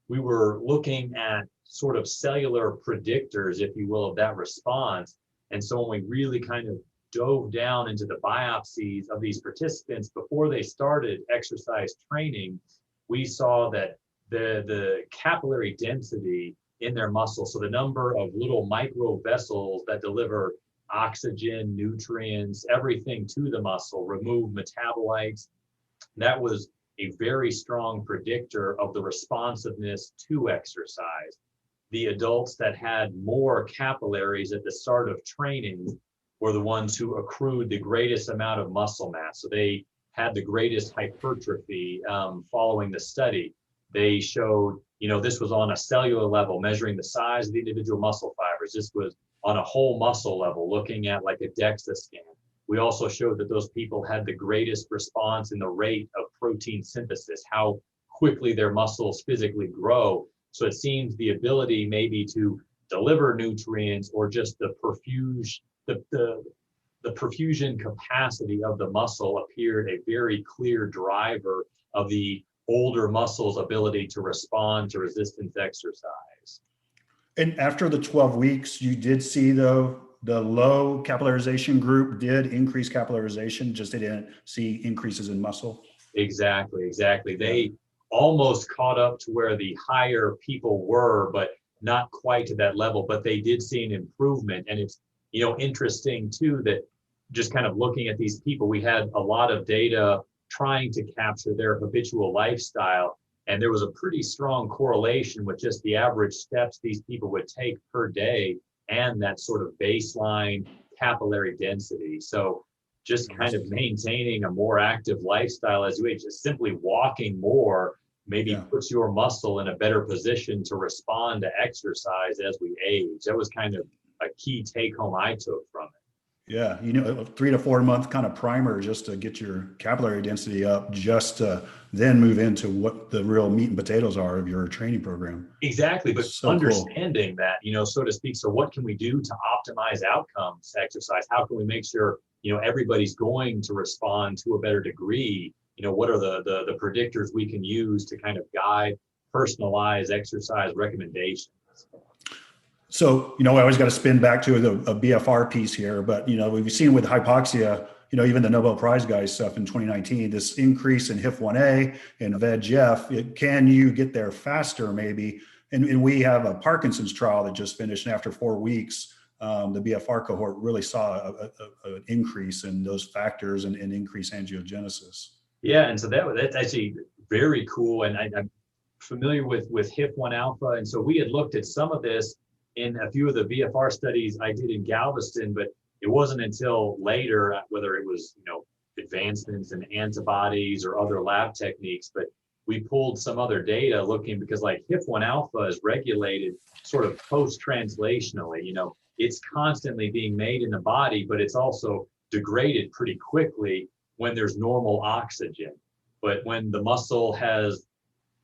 we were looking at sort of cellular predictors, if you will, of that response. And so when we really kind of dove down into the biopsies of these participants before they started exercise training, we saw that the capillary density in their muscle, so the number of little micro vessels that deliver oxygen, nutrients, everything to the muscle, remove metabolites, that was a very strong predictor of the responsiveness to exercise. The adults that had more capillaries at the start of training were the ones who accrued the greatest amount of muscle mass. So they had the greatest hypertrophy following the study. They showed, this was on a cellular level, measuring the size of the individual muscle fibers. ACLRs. This was on a whole muscle level, looking at like a DEXA scan. We also showed that those people had the greatest response in the rate of protein synthesis, how quickly their muscles physically grow. So it seems the ability maybe to deliver nutrients or just the perfusion capacity of the muscle appeared a very clear driver of the older muscle's ability to respond to resistance exercise. And after the 12 weeks, you did see, though, the low capillarization group did increase capillarization, just they didn't see increases in muscle. Exactly. They almost caught up to where the higher people were, but not quite to that level, but they did see an improvement. And it's, interesting too, that just kind of looking at these people, we had a lot of data trying to capture their habitual lifestyle. And there was a pretty strong correlation with just the average steps these people would take per day and that sort of baseline capillary density. So just kind of maintaining a more active lifestyle as you age, just simply walking more, maybe puts your muscle in a better position to respond to exercise as we age. That was kind of a key take home I took from it. Yeah, a 3 to 4 month kind of primer just to get your capillary density up, just to then move into what the real meat and potatoes are of your training program. Exactly, but So understanding that, so to speak. So what can we do to optimize outcomes to exercise? How can we make sure, everybody's going to respond to a better degree? What are the predictors we can use to kind of guide personalized exercise recommendations? So, I always got to spin back to a BFR piece here, but, we've seen with hypoxia, even the Nobel Prize guys stuff in 2019, this increase in HIF1A and VEGF, can you get there faster maybe? And we have a Parkinson's trial that just finished, and after 4 weeks, the BFR cohort really saw an increase in those factors and increased angiogenesis. Yeah, and so that's actually very cool. And I'm familiar with HIF1 alpha. And so we had looked at some of this in a few of the BFR studies I did in Galveston, but it wasn't until later, whether it was, advancements in antibodies or other lab techniques, but we pulled some other data looking, because like HIF1 alpha is regulated sort of post-translationally, it's constantly being made in the body, but it's also degraded pretty quickly when there's normal oxygen. But when the muscle has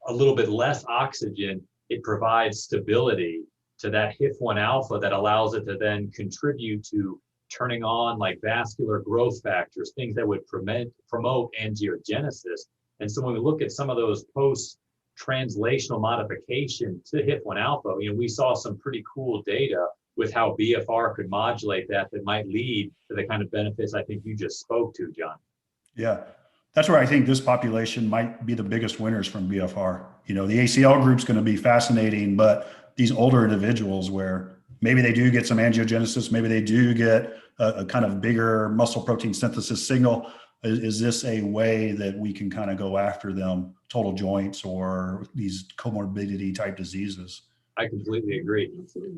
a little bit less oxygen, it provides stability to that HIF1 alpha that allows it to then contribute to turning on like vascular growth factors, things that would promote angiogenesis. And so when we look at some of those post-translational modification to HIF1 alpha, we saw some pretty cool data with how BFR could modulate that might lead to the kind of benefits I think you just spoke to, John. Yeah, that's where I think this population might be the biggest winners from BFR. The ACL group's going to be fascinating, but these older individuals where maybe they do get some angiogenesis, maybe they do get a kind of bigger muscle protein synthesis signal. Is this a way that we can kind of go after them, total joints or these comorbidity type diseases? I completely agree.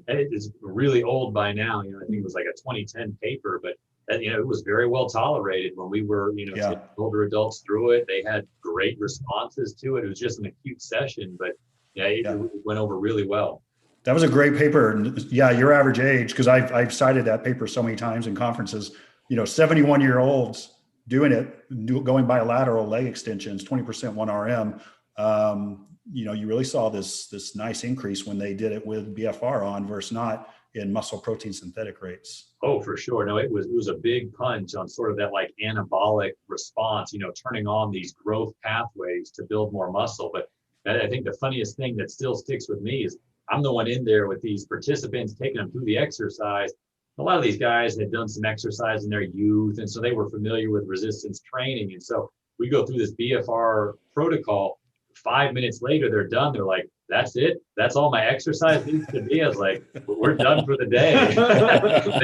And it is really old by now. I think it was like a 2010 paper, but it was very well tolerated when we were, taking older adults through it. They had great responses to it. It was just an acute session, but it went over really well. That was a great paper. And your average age, because I've cited that paper so many times in conferences, 71-year-olds doing it, going bilateral leg extensions, 20% 1RM. You really saw this nice increase when they did it with BFR on versus not in muscle protein synthetic rates. Oh, for sure. No, it was a big punch on sort of that like anabolic response, turning on these growth pathways to build more muscle. But I think the funniest thing that still sticks with me is I'm the one in there with these participants, taking them through the exercise. A lot of these guys had done some exercise in their youth, and so they were familiar with resistance training. And so we go through this BFR protocol. 5 minutes later, they're done. They're like, that's it? That's all my exercise needs to be? I was like, we're done for the day.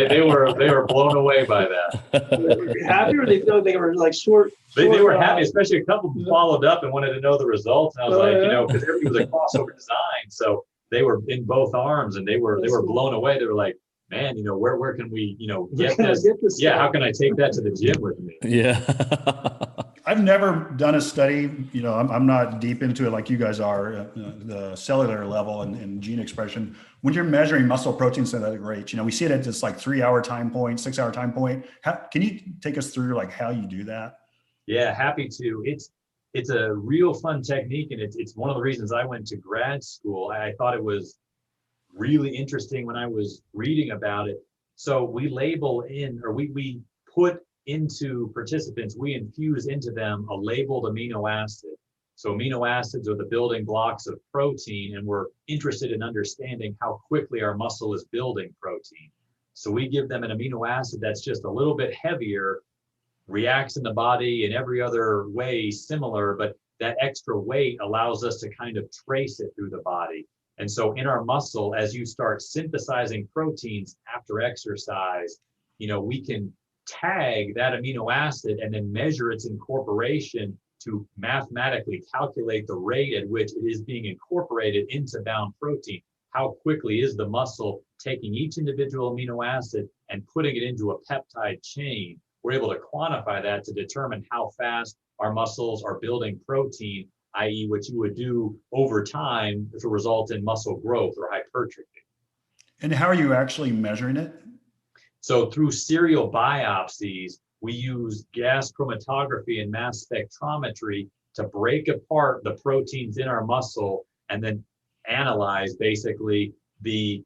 they were blown away by that. Were you happy, or they felt like they were like short? They were happy, especially a couple who followed up and wanted to know the results. And I was like, because everything was a crossover design. So they were in both arms, and they were blown away. They were like, man, where can we, get this? Yeah, how can I take that to the gym with me? Yeah. I've never done a study, I'm not deep into it like you guys are, the cellular level and gene expression. When you're measuring muscle protein synthetic rates, we see it at this like 3-hour time point, 6-hour time point. Can you take us through like how you do that? Yeah, happy to. It's a real fun technique, and it's one of the reasons I went to grad school. I thought it was really interesting when I was reading about it. So we label in, or we put into participants, we infuse into them a labeled amino acid. So amino acids are the building blocks of protein, and we're interested in understanding how quickly our muscle is building protein. So we give them an amino acid that's just a little bit heavier, reacts in the body in every other way similar, but that extra weight allows us to kind of trace it through the body. And so in our muscle, as you start synthesizing proteins after exercise, we can tag that amino acid and then measure its incorporation to mathematically calculate the rate at which it is being incorporated into bound protein. How quickly is the muscle taking each individual amino acid and putting it into a peptide chain? We're able to quantify that to determine how fast our muscles are building protein, i.e. what you would do over time to result in muscle growth or hypertrophy. And how are you actually measuring it? So through serial biopsies, we use gas chromatography and mass spectrometry to break apart the proteins in our muscle and then analyze basically the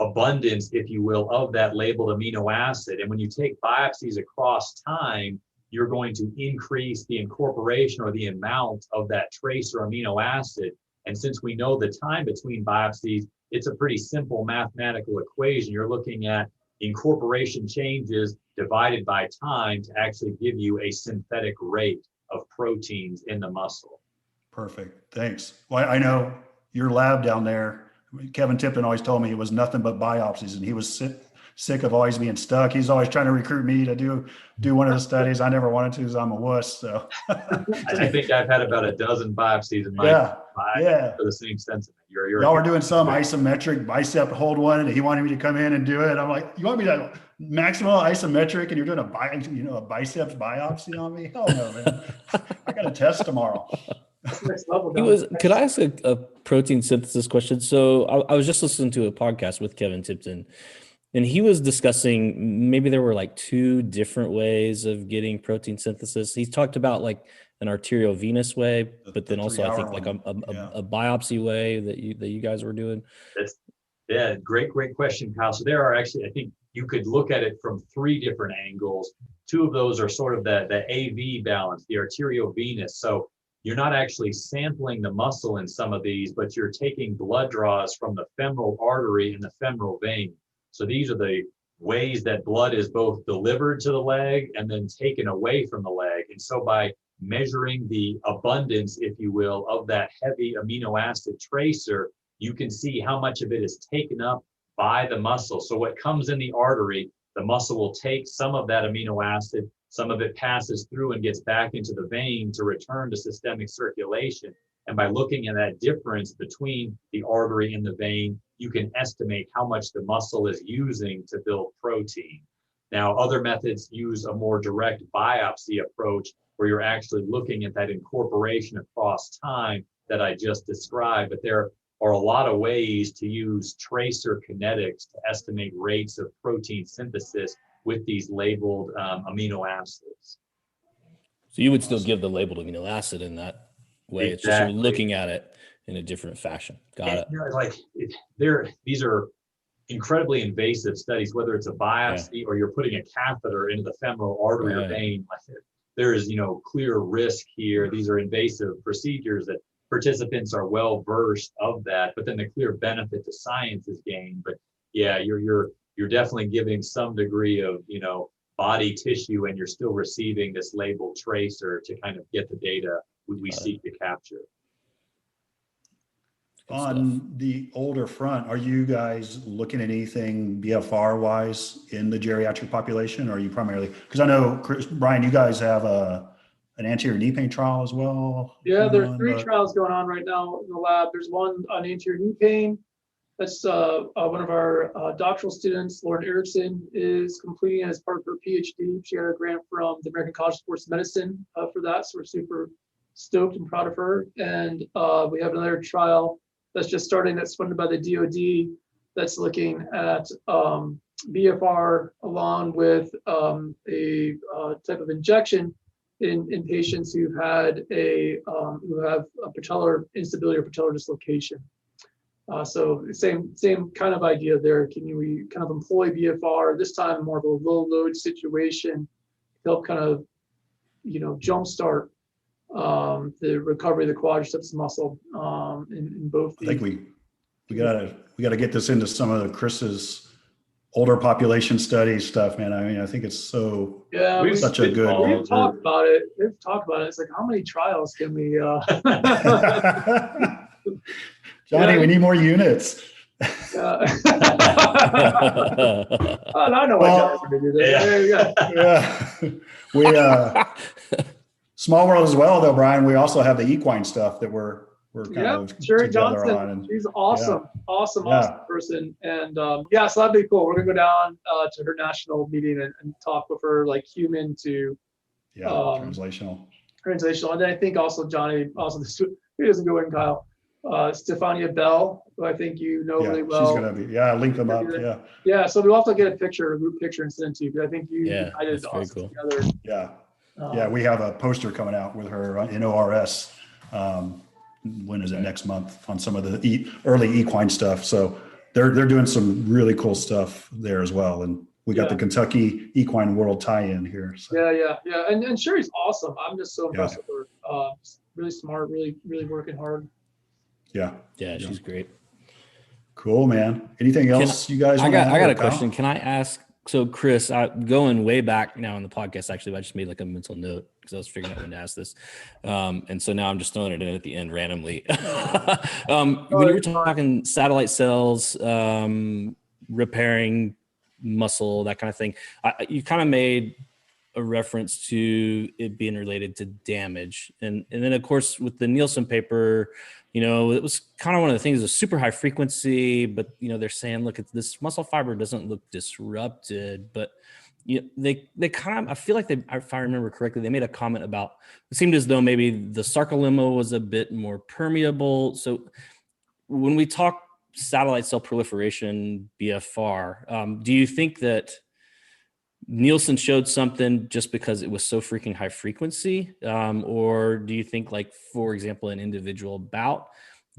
abundance, if you will, of that labeled amino acid. And when you take biopsies across time, you're going to increase the incorporation or the amount of that tracer amino acid. And since we know the time between biopsies, it's a pretty simple mathematical equation. You're looking at incorporation changes divided by time to actually give you a synthetic rate of proteins in the muscle. Perfect. Thanks. Well, I know your lab down there, Kevin Tipton always told me it was nothing but biopsies, and he was sick of always being stuck. He's always trying to recruit me to do one of the studies. I never wanted to because I'm a wuss. So I think I've had about a dozen biopsies in my yeah. for the same sentiment. Y'all were doing some isometric bicep hold one, and he wanted me to come in and do it. I'm like, you want me to maximal isometric, and you're doing a biceps biopsy on me? Hell no, man. I got a test tomorrow. Could I ask a protein synthesis question? So I was just listening to a podcast with Kevin Tipton, and he was discussing maybe there were like 2 different ways of getting protein synthesis. He talked about like an arteriovenous way, but then also I think like a biopsy way that you guys were doing. Great question, Kyle. So there are actually, I think you could look at it from 3 different angles. 2 of those are sort of the AV balance, the arteriovenous. So you're not actually sampling the muscle in some of these, but you're taking blood draws from the femoral artery and the femoral vein. So these are the ways that blood is both delivered to the leg and then taken away from the leg. And so by measuring the abundance, if you will, of that heavy amino acid tracer, you can see how much of it is taken up by the muscle. So what comes in the artery, the muscle will take some of that amino acid, some of it passes through and gets back into the vein to return to systemic circulation. And by looking at that difference between the artery and the vein, you can estimate how much the muscle is using to build protein. Now, other methods use a more direct biopsy approach where you're actually looking at that incorporation across time that I just described. But there are a lot of ways to use tracer kinetics to estimate rates of protein synthesis with these labeled amino acids. So you would still give the labeled amino acid in that way. Exactly. It's just you're looking at it in a different fashion. Got it. These are incredibly invasive studies, whether it's a biopsy or you're putting a catheter into the femoral artery or vein. There is, clear risk here. These are invasive procedures that participants are well versed of that, but then the clear benefit to science is gained. But yeah, you're definitely giving some degree of, body tissue, and you're still receiving this labeled tracer to kind of get the data we seek to capture. On the older front, are you guys looking at anything BFR wise in the geriatric population? Or are you primarily, because I know, Brian, you guys have an anterior knee pain trial as well? Yeah, there's 3 trials going on right now in the lab. There's one on anterior knee pain. That's one of our doctoral students, Lauren Erickson, is completing as part of her PhD. She got a grant from the American College of Sports Medicine for that, so we're super stoked and proud of her. And we have another trial that's just starting that's funded by the DoD that's looking at BFR along with a type of injection in patients who have a patellar instability or patellar dislocation. So same kind of idea there. We kind of employ BFR this time more of a low load situation, help kind of jumpstart the recovery of the quadriceps muscle in both. I think we gotta get this into some of Chris's older population study stuff, man. I mean, I think it's so such a good. We've talked about it. It's like, how many trials can we? Johnny, we need more units. I know what Johnny's going to do there. Yeah. Small world as well, though, Brian. We also have the equine stuff that we're kind of Sherry together Johnson. on. And, she's awesome, awesome person. And so that'd be cool. We're gonna go down to her national meeting and talk with her like human to translational. And then I think also Johnny, he doesn't go in, Kyle. Stefania Bell, who I think you know really well. She's gonna be. Link them up. Yeah. Yeah. So we'll have to get a group picture, and send it to you. But I think I did very cool. Together. Yeah. We have a poster coming out with her in ORS. When is it? Next month on some of the early equine stuff. So they're doing some really cool stuff there as well. And we got the Kentucky Equine World tie-in here. So. Yeah. And Sherry's awesome. I'm just so impressed with her. Really smart, really working hard. Yeah, she's great. Cool, man. Anything else you guys? I got a question. Can I ask? So, Chris, going way back now in the podcast, actually, I just made like a mental note because I was figuring out when to ask this. And so now I'm just throwing it in at the end randomly. When you were talking satellite cells, repairing muscle, that kind of thing, you kind of made a reference to it being related to damage. And then, of course, with the Nielsen paper, it was kind of one of the things, a super high frequency, but, they're saying, look, this muscle fiber doesn't look disrupted, but they kind of, I feel like if I remember correctly, they made a comment about, it seemed as though maybe the sarcolemma was a bit more permeable. So when we talk satellite cell proliferation, BFR, do you think that Nielsen showed something just because it was so freaking high frequency? Or do you think, like, for example, an individual bout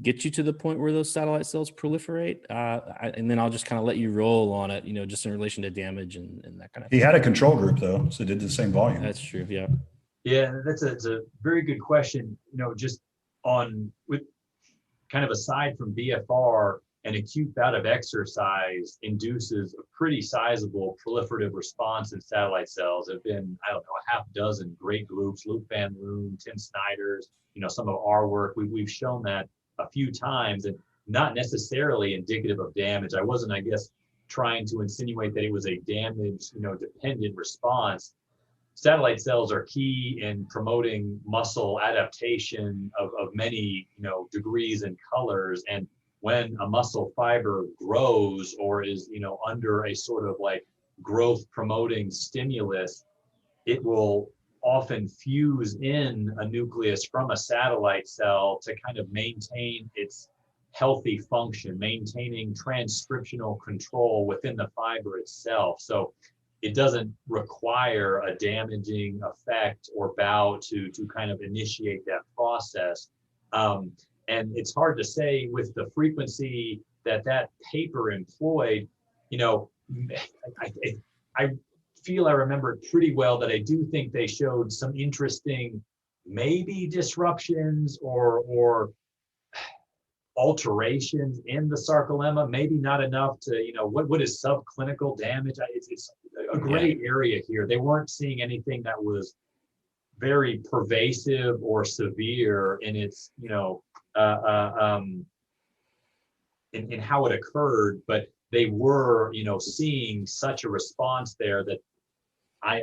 gets you to the point where those satellite cells proliferate? And then I'll just kind of let you roll on it, just in relation to damage and that kind of thing. He had a control group, though, so did the same volume. That's true, yeah. Yeah, that's a very good question. Just with kind of aside from BFR, an acute bout of exercise induces a pretty sizable proliferative response in satellite cells. There have been, a half dozen great groups, Luke Van Loon, Tim Snyder's, some of our work. We've shown that a few times, and not necessarily indicative of damage. I wasn't, trying to insinuate that it was a damage, dependent response. Satellite cells are key in promoting muscle adaptation of many, degrees and colors. And when a muscle fiber grows or is, under a sort of like growth promoting stimulus, it will often fuse in a nucleus from a satellite cell to kind of maintain its healthy function, maintaining transcriptional control within the fiber itself. So it doesn't require a damaging effect or bout to kind of initiate that process. And it's hard to say with the frequency that paper employed, I feel I remember it pretty well that I do think they showed some interesting maybe disruptions or alterations in the sarcolemma, maybe not enough to, what is subclinical damage? It's a gray area here. They weren't seeing anything that was very pervasive or severe in its, in how it occurred, but they were, seeing such a response there that I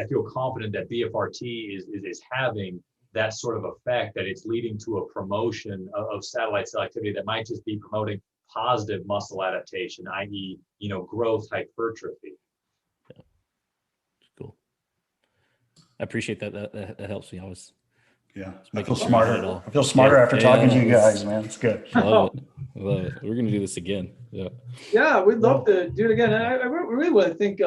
feel confident that BFRT is having that sort of effect, that it's leading to a promotion of satellite cell activity that might just be promoting positive muscle adaptation, i.e., growth hypertrophy. Cool. I appreciate that. That helps me. Yeah, I making feel sure I get it smarter. all. I feel smarter after talking to you guys, man. It's good. Love it. We're gonna do this again. Yeah. Yeah, we'd love to do it again. And I really want to thank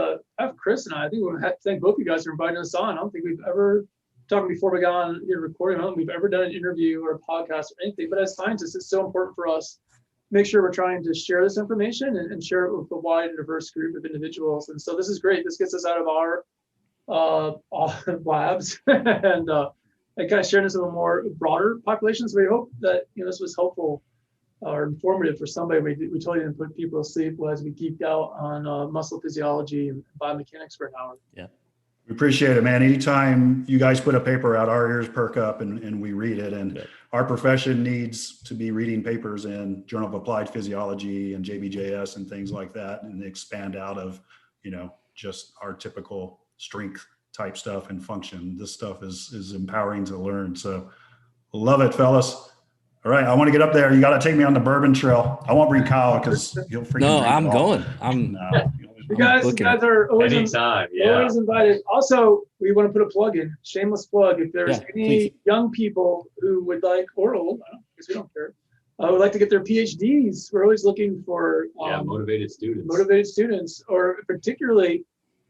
Chris and I think we want to thank both of you guys for inviting us on. I don't think we've ever talking before we got on here recording. I don't think we've ever done an interview or a podcast or anything. But as scientists, it's so important for us to make sure we're trying to share this information and share it with a wide and diverse group of individuals. And so this is great. This gets us out of our labs and kind of sharing this with a more broader population. So we hope that this was helpful or informative for somebody. We totally didn't put people to sleep as we geeked out on muscle physiology and biomechanics for an hour. Yeah. We appreciate it, man. Anytime you guys put a paper out, our ears perk up and we read it. And our profession needs to be reading papers in Journal of Applied Physiology and JBJS and things like that, and expand out of, just our typical strength type stuff and function. This stuff is empowering to learn. So love it, fellas. All right, I want to get up there. You got to take me on the Bourbon Trail. I won't bring Kyle because he'll freaking. No, drink I'm it all. going. You guys are always Anytime, always invited. Also, we want to put a plug in, shameless plug. If there's any please. young people who would like, or old, because we don't care, would like to get their PhDs, we're always looking for motivated students. Or particularly,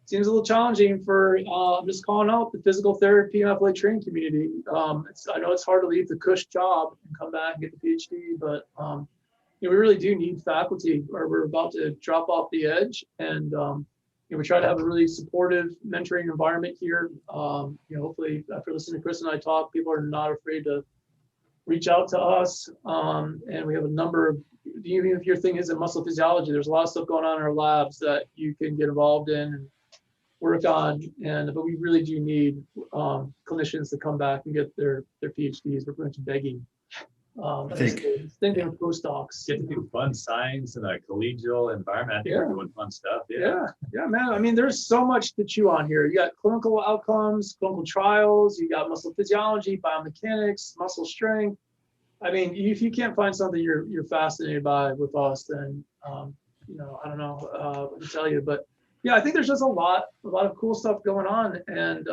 seems a little challenging for, I'm just calling out the physical therapy and athletic training community. I know it's hard to leave the cush job and come back and get the PhD, but we really do need faculty, or we're about to drop off the edge. And we try to have a really supportive mentoring environment here. Hopefully after listening to Chris and I talk, people are not afraid to reach out to us. And we have a number of, even if your thing isn't muscle physiology, there's a lot of stuff going on in our labs that you can get involved in and work on. But we really do need clinicians to come back and get their PhDs. We're pretty much begging. I think same thing with postdocs. Get to do fun science in a collegial environment. I think we're doing fun stuff. Yeah, man. I mean, there's so much to chew on here. You got clinical outcomes, clinical trials. You got muscle physiology, biomechanics, muscle strength. I mean, if you can't find something you're fascinated by with us, then I don't know what to tell you. But yeah, I think there's just a lot of cool stuff going on, and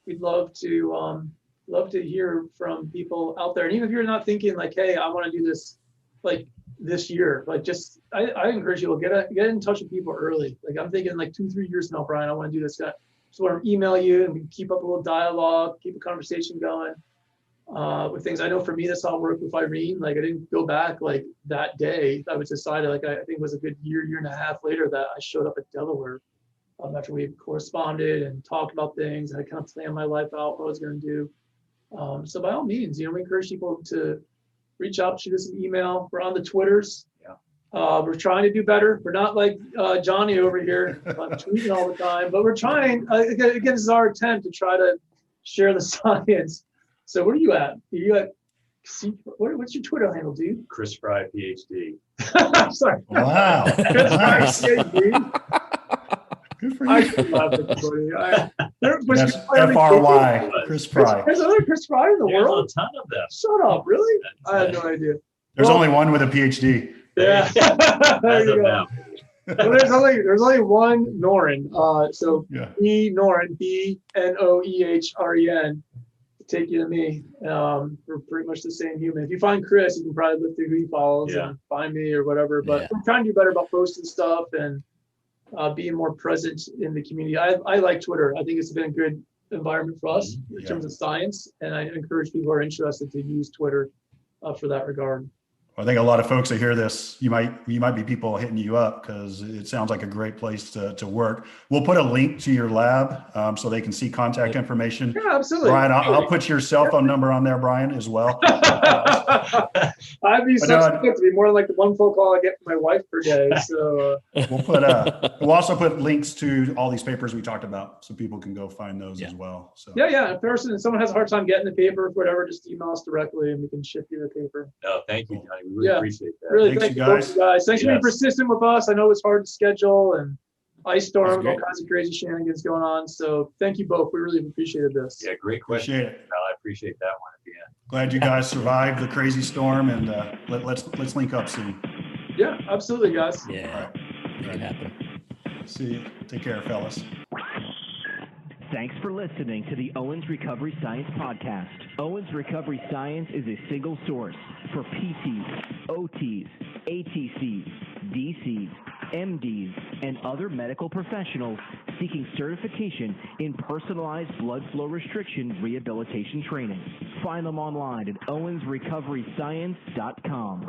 we'd love to hear from people out there. And even if you're not thinking like, hey, I want to do this like this year, like just I encourage you to get in touch with people early. Like I'm thinking like 2-3 years from now, Brian, I want to do this. Just want to email you and we can keep up a little dialogue, keep a conversation going with things. I know for me, that's how it worked with Irene. Like I didn't go back like that day. I was decided, like I think it was a good year and a half later that I showed up at Delaware after we corresponded and talked about things. And I kind of planned my life out, what I was going to do. So by all means, we encourage people to reach out, shoot us an email. We're on the Twitters. We're trying to do better. We're not like Johnny over here tweeting all the time, but we're trying. Again, this is our attempt to try to share the science. So where are you at? Are you at? What's your Twitter handle, dude? Chris Fry, PhD. Sorry. wow. Chris Fry, PhD. Good for I you. should laugh at everybody. That's F-R-Y, Chris Fry. There's another Chris Fry in the There's world. a ton of them. Shut up, really? I had no idea. There's only one with a PhD. Yeah. There As you of go. now. Well, there's only one Noehren. So Yeah. Noehren, Bnoehren, take you to me. We're pretty much the same human. If you find Chris, you can probably look through who he follows and find me or whatever. But we're trying to do better about posting stuff and being more present in the community. I like Twitter. I think it's been a good environment for us in terms of science, and I encourage people who are interested to use Twitter for that regard. I think a lot of folks that hear this, you might be people hitting you up because it sounds like a great place to work. We'll put a link to your lab so they can see contact information. Yeah, absolutely. Brian, I'll put your cell phone number on there, Brian, as well. I'd be to be more like the one phone call I get from my wife per day. So we'll also put links to all these papers we talked about so people can go find those as well. So if someone has a hard time getting the paper or whatever, just email us directly and we can ship you the paper. No, thank you, Johnny. We really appreciate that. Really, thank you guys. Thanks for being persistent with us. I know it's hard to schedule and ice storms, all kinds of crazy shenanigans going on. So thank you both. We really appreciated this. Yeah, great question. Appreciate it. I appreciate appreciate that one at the end. Glad you guys survived the crazy storm, and let's link up soon. Yeah, absolutely, guys. Yeah, All right. make it happen. See you. Take care, fellas. Thanks for listening to the Owens Recovery Science Podcast. Owens Recovery Science is a single source for PTs, OTs, ATCs, DCs, MDs, and other medical professionals seeking certification in personalized blood flow restriction rehabilitation training. Find them online at owensrecoveryscience.com.